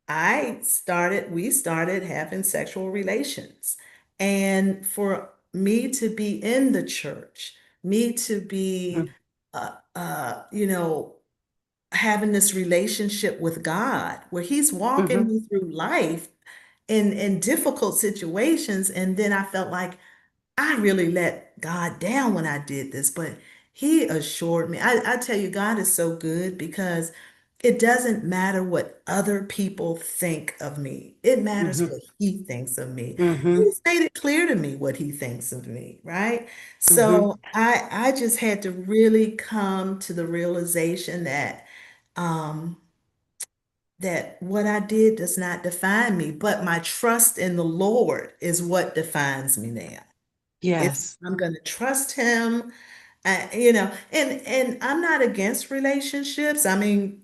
we started having sexual relations. And for me to be in the church, me to be, having this relationship with God where He's walking Mm-hmm. me through life in difficult situations. And then I felt like I really let God down when I did this, but He assured me. I tell you, God is so good because it doesn't matter what other people think of me. It matters Mm-hmm. what He thinks of me. Mm-hmm. He's made it clear to me what He thinks of me, right? Mm-hmm. So I just had to really come to the realization um, that what I did does not define me, but my trust in the Lord is what defines me now. Yes. I'm going to trust him. And I'm not against relationships. I mean,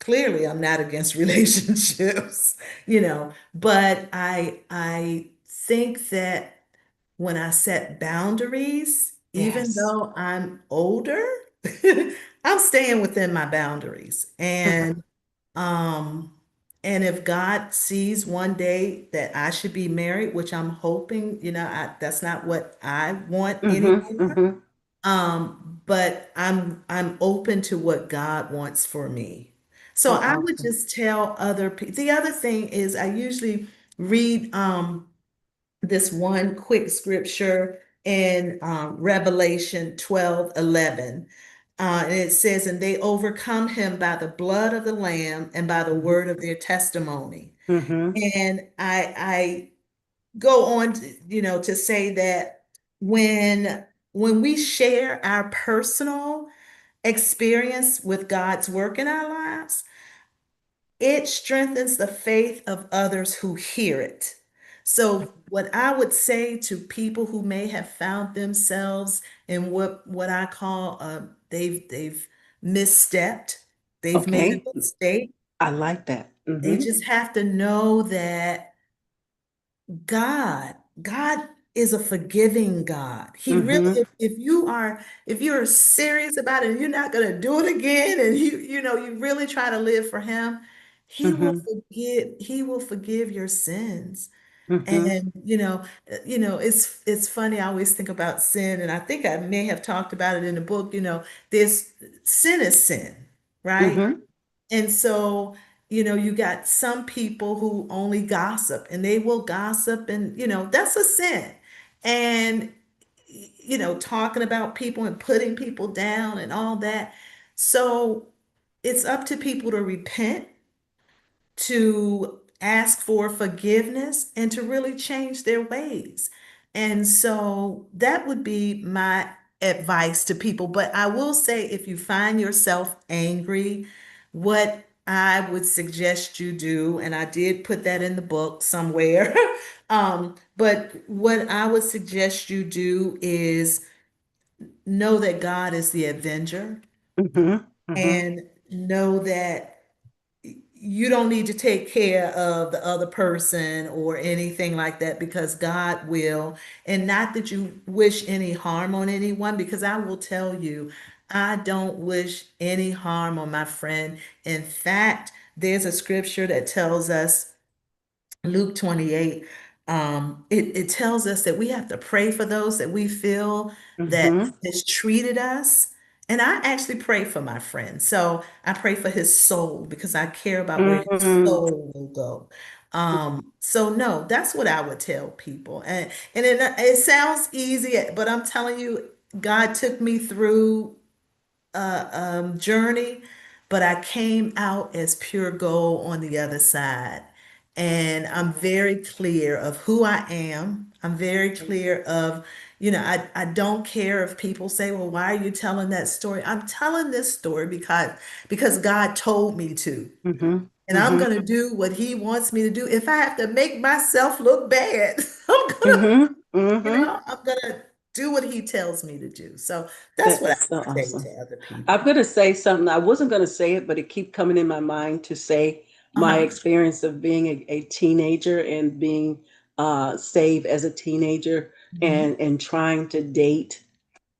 clearly I'm not against relationships, but I think that when I set boundaries, even Yes. though I'm older, I'm staying within my boundaries. And um And if God sees one day that I should be married, which I'm hoping, that's not what I want Mm-hmm. anymore. Mm-hmm. But I'm open to what God wants for me. So Oh, I would awesome. just tell other people. The other thing is I usually read this one quick scripture in Revelation 12:11. And it says, and they overcome him by the blood of the Lamb and by the Mm-hmm. word of their testimony. Mm-hmm. And I go on to, to say that when we share our personal experience with God's work in our lives, it strengthens the faith of others who hear it. So what I would say to people who may have found themselves in what I call they've misstepped, they've made a Okay. mistake, I like that. they Mm-hmm. just have to know that God is a forgiving God. He really, Mm-hmm. if you're serious about it and you're not going to do it again, and you really try to live for him, Mm-hmm. he will forgive your sins. Mm-hmm. And it's funny. I always think about sin, and I think I may have talked about it in the book. There's sin is sin, right? Mm-hmm. And so, you got some people who only gossip and they will gossip, and, that's a sin. And, talking about people and putting people down and all that. So it's up to people to repent, to ask for forgiveness, and to really change their ways. And so that would be my advice to people. But I will say, if you find yourself angry, what I would suggest you do, and I did put that in the book somewhere, but what I would suggest you do is know that God is the avenger, Mm-hmm. Mm-hmm. and know that you don't need to take care of the other person or anything like that, because God will. And not that you wish any harm on anyone, because I will tell you, I don't wish any harm on my friend. In fact, there's a scripture that tells us, Luke 28, it tells us that we have to pray for those that we feel that Mm-hmm. mistreated us. And I actually pray for my friend. So I pray for his soul, because I care about where his Mm-hmm. soul will go. So no, that's what I would tell people. And it sounds easy, but I'm telling you, God took me through journey, but I came out as pure gold on the other side. And I'm very clear of who I am. I'm very clear of, I don't care if people say, well, why are you telling that story? I'm telling this story because God told me to. Mm-hmm. And I'm Mm-hmm. going to do what he wants me to do. If I have to make myself look bad, Mm-hmm. Mm-hmm. I'm gonna do what he tells me to do. So that's That what I is so would say awesome. to other I'm people. going to say something. I wasn't going to say it, but it keep coming in my mind to say my Uh-huh. experience of being a teenager and being saved as a teenager Mhm. and trying to date.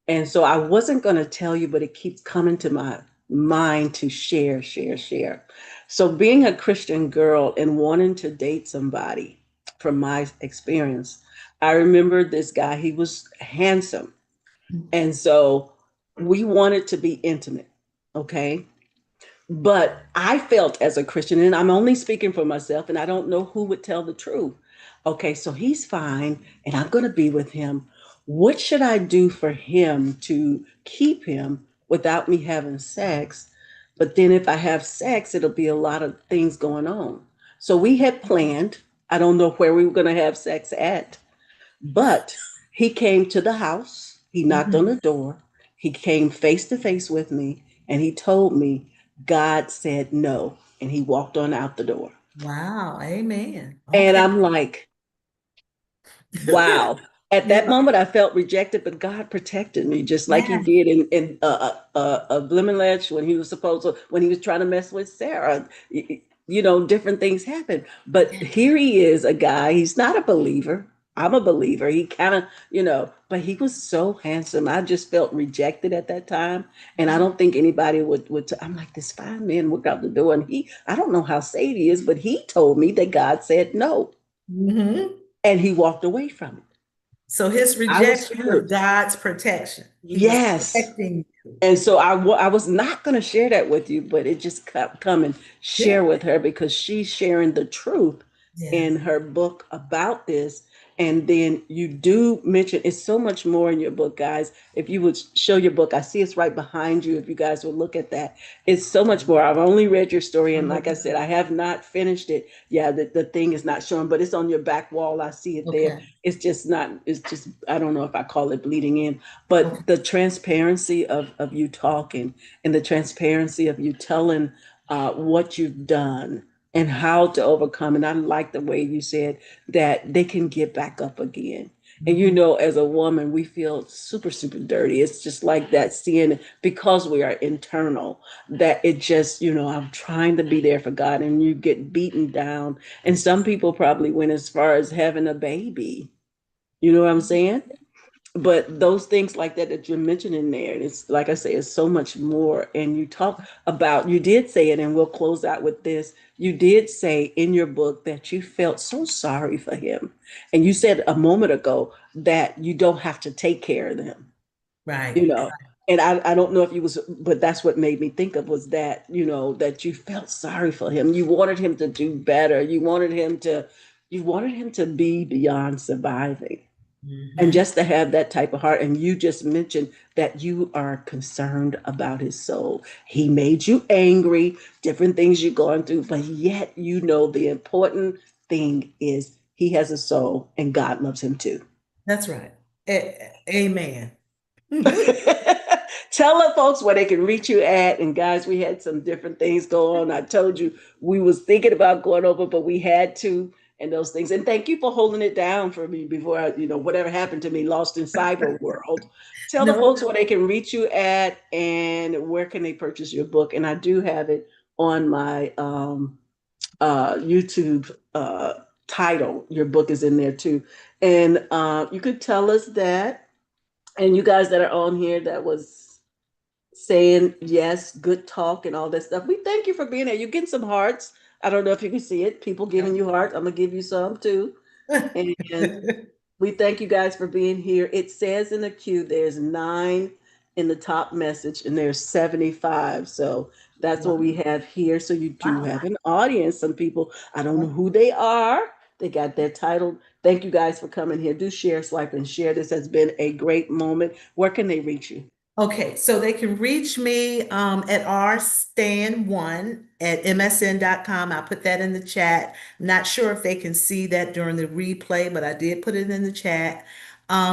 And so I wasn't going to tell you, but it keeps coming to my mind to share, share, share. So being a Christian girl and wanting to date somebody, from my experience, I remember this guy. He was handsome, and so we wanted to be intimate. Okay. But I felt as a Christian, and I'm only speaking for myself, and I don't know who would tell the truth. Okay, so he's fine, and I'm going to be with him. What should I do for him to keep him without me having sex? But then if I have sex, it'll be a lot of things going on. So we had planned, I don't know where we were going to have sex at, but he came to the house, he knocked on the Mhm. door, he came face to face with me, and he told me God said no, and he walked on out the door. Wow. Amen. And Okay. I'm like, wow. At You're that like, moment, I felt rejected, but God protected me just like He yeah. did in Abimelech when he was supposed to, when he was trying to mess with Sarah. You know, different things happen. But Yeah. here he is, a guy, he's not a believer. I'm a believer. He kind of, but he was so handsome. I just felt rejected at that time. And I don't think anybody I'm like, this fine man walked out the door and I don't know how saved he is, but he told me that God said no. Hmm. And he walked away from it. So his I was rejection was hurt. God's protection. He was Yes. protecting you. And so I was not going to share that with you, but it just kept coming. Yeah. Share with her because she's sharing the truth in Yes. her book about this. And then you do mention it's so much more in your book, guys. If you would show your book, I see it's right behind you. If you guys would look at that, it's so much more. I've only read your story, and I'm like I looking. said, I have not finished it. Yeah, the thing is not showing, but it's on your back wall. I see it there. Okay. It's just not, it's just, I don't know if I call it bleeding in, Okay. but the transparency of you talking and the transparency of you telling what you've done and how to overcome. And I like the way you said that they can get back up again. And Mhm. as a woman, we feel super, super dirty. It's just like that seeing because we are internal, that it just, I'm trying to be there for God and you get beaten down. And some people probably went as far as having a baby. You know what I'm saying? But those things like that you're mentioning there, and it's like I say, it's so much more. And you did say it, and we'll close out with this. You did say in your book that you felt so sorry for him. And you said a moment ago that you don't have to take care of them, you Right. know. And I don't know if you was, but that's what made me think of was that, that you felt sorry for him. You wanted him to do better. You wanted him to be beyond surviving. And Mhm. just to have that type of heart, and you just mentioned that you are concerned about his soul. He made you angry, different things you're going through, but yet the important thing is he has a soul and God loves him too. That's right. Amen. Tell the folks where they can reach you at. And guys, we had some different things go on. I told you we was thinking about going over, but we had to, and those things. And thank you for holding it down for me before whatever happened to me, lost in cyber world. Tell the No. folks where they can reach you at and where can they purchase your book. And I do have it on my YouTube title. Your book is in there too. And you could tell us that. And you guys that are on here that was saying yes, good talk and all that stuff. We thank you for being here. You're getting some hearts. I don't know if you can see it. People giving you hearts. I'm gonna give you some too. And we thank you guys for being here. It says in the queue there's 9 in the top message and there's 75. So that's Wow. what we have here. So you do Wow. have an audience. Some people, I don't know who they are. They got their title. Thank you guys for coming here. Do share, swipe, and share. This has been a great moment. Where can they reach you? Okay, so they can reach me at rstan1 at msn.com. I'll put that in the chat. I'm not sure if they can see that during the replay, but I did put it in the chat.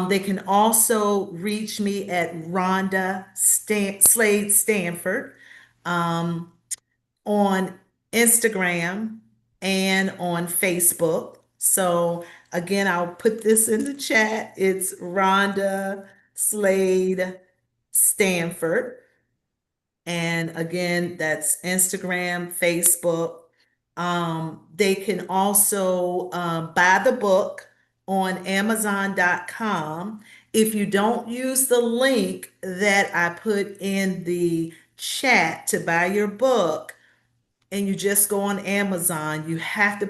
They can also reach me at Slade Stanford on Instagram and on Facebook. So again, I'll put this in the chat. It's Rhonda Slade Stanford. And again, that's Instagram, Facebook. They can also buy the book on Amazon.com. If you don't use the link that I put in the chat to buy your book, and you just go on Amazon, you have to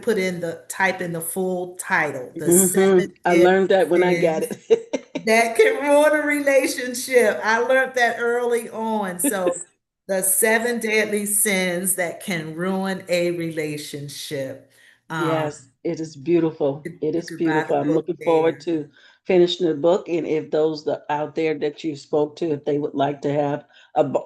type in the full title, the seven I learned deadly that when I got sins it. that can ruin a relationship. I learned that early on. So the seven deadly sins that can ruin a relationship. Um, Yes, it is beautiful. It you is could buy the beautiful. I'm book looking forward there. to finishing the book. And if those out there that you spoke to, if they would like to have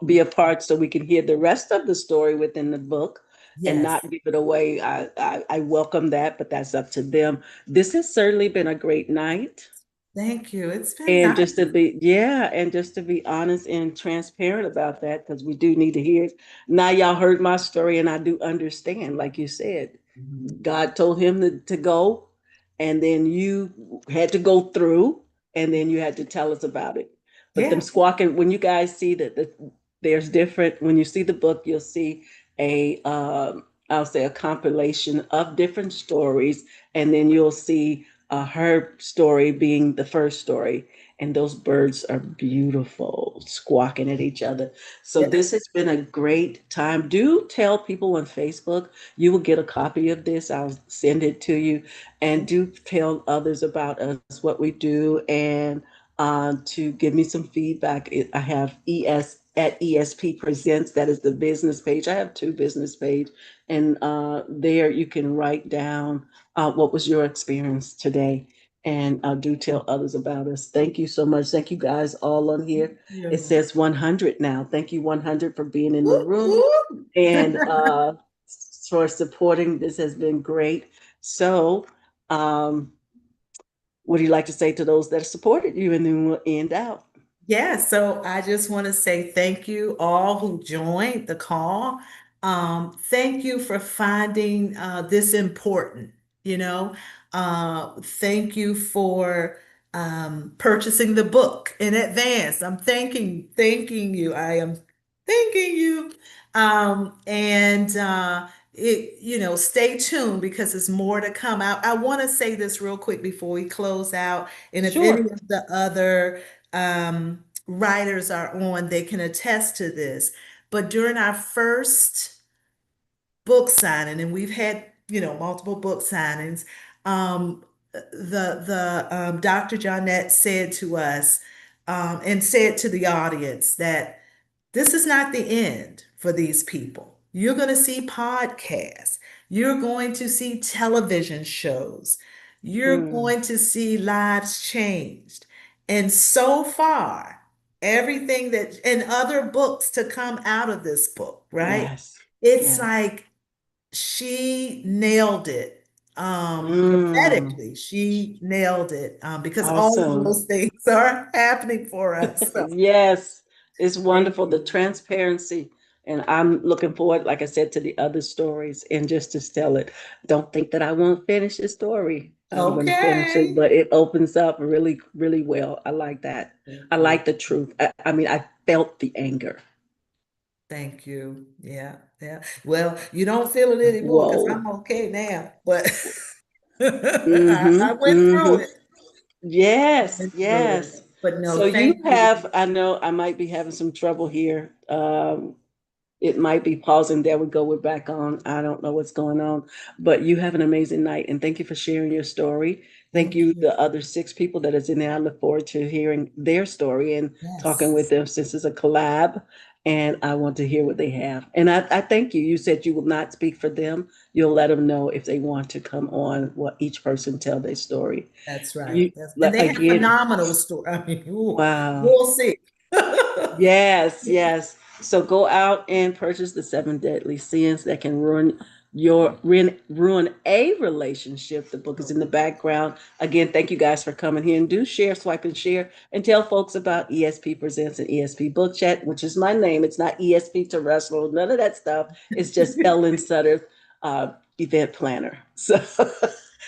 be a part so we can hear the rest of the story within the book and Yes. not give it away, I welcome that, but that's up to them. This has certainly been a great night. Thank you. It's been And nice. just to be, yeah, and just to be honest and transparent about that, because we do need to hear it. Now y'all heard my story, and I do understand, like you said, Mhm. God told him to go, and then you had to go through, and then you had to tell us about it. But them Yeah. squawking, when you guys see that there's different, when you see the book, you'll see I'll say a compilation of different stories, and then you'll see her story being the first story. And those birds are beautiful, squawking at each other. So Yeah. this has been a great time. Do tell people on Facebook. You will get a copy of this. I'll send it to you. And do tell others about us, what we do, and to give me some feedback. I have ESP Presents. That is the business page. I have two business page, and there you can write down what was your experience today, and do tell others about us. Thank you so much. Thank you guys all on here. It Yeah. says 100 now. Thank you 100 for being in the Whoop, room whoop. and for supporting. This has been great. So, um, what do you like to say to those that supported you? And then we'll end out. Yeah, so I just want to say thank you all who joined the call. Thank you for finding this important, you know. Thank you for purchasing the book in advance. I'm thanking you. I am thanking you. And stay tuned because there's more to come. I want to say this real quick before we close out. And if any Sure. of the other writers are on, they can attest to this. But during our first book signing, and we've had, multiple book signings, the Dr. Johnette said to us, and said to the audience that this is not the end for these people. You're going to see podcasts. You're going to see television shows. You're Mm, going to see lives changed. And so far, everything that, and other books to come out of this book, right? yes. It's Yes. like she nailed it. Mm, Prophetically, she nailed it because all of awesome. those things are happening for us. So Yes, it's thank wonderful, the you. transparency. And I'm looking forward, like I said, to the other stories and just to tell it. Don't think that I won't finish the story. I'm going to finish it, Okay. but it opens up really, really well. I like that. I Thank you. like the truth. I mean, I felt the anger. Thank you. Yeah, yeah. Well, you don't feel it anymore because Whoa. I'm okay now, but I Mm-hmm. went through Mm-hmm. it. Yes, Went through it. yes. But So no, you thank you. have, I know I might be having some trouble here. It might be pausing. There we go. We're back on. I don't know what's going on, but you have an amazing night. And thank you for sharing your story. Thank Thank you, you. the other six people that is in there. I look forward to hearing their story and talking with Yes, them since it's a collab. And I want to hear what they have. And I thank you. You said you will not speak for them. You'll let them know if they want to come on, what each person tell their story. that's right. You Yes. And like they have again, phenomenal story. I mean, ooh, wow. we'll see. Yes, yes. So go out and purchase the seven deadly sins that can ruin a relationship. The book is in the background. Again, thank you guys for coming here and do share, swipe, and share, and tell folks about ESP Presents and ESP Book Chat, which is my name. It's not ESP Terrestrial, none of that stuff. It's just Ellen Sutter, event planner. So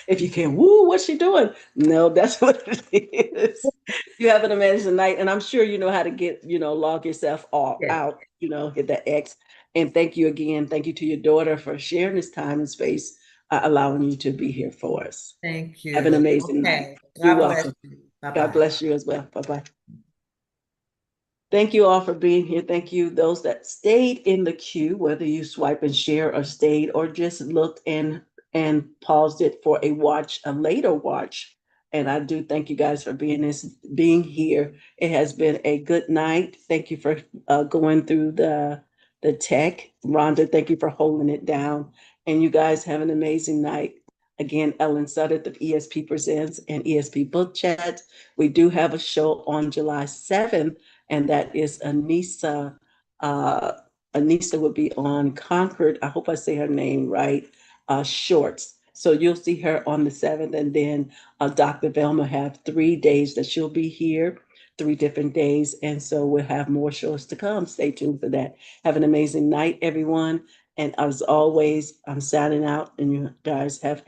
if you can, woo, what's she doing? No, that's what it is. You have an amazing night, and I'm sure you know how to get, log yourself all Yeah, out, hit that X. And thank you again. Thank you to your daughter for sharing this time and space, allowing you to be here for us. thank Have an you. amazing night. Okay. You're God bless welcome. you. God Bye-bye. bless you as well. Bye bye. Thank you all for being here. Thank you, those that stayed in the queue, whether you swipe and share or stayed or just looked and paused it for a later watch. And I do thank you guys for being here. It has been a good night. Thank you for going through the tech. Rhonda, thank you for holding it down. And you guys have an amazing night. Again, Ellen Sutter of ESP Presents and ESP Book Chat. We do have a show on July 7th, and that is Anissa. Uh, Anissa would be on Concord. I hope I say her name right. Shorts. So you'll see her on the 7th, and then Dr. Velma have 3 days that she'll be here, 3 different days, and so we'll have more shows to come. Stay tuned for that. Have an amazing night, everyone. And as always, I'm signing out, and you guys have a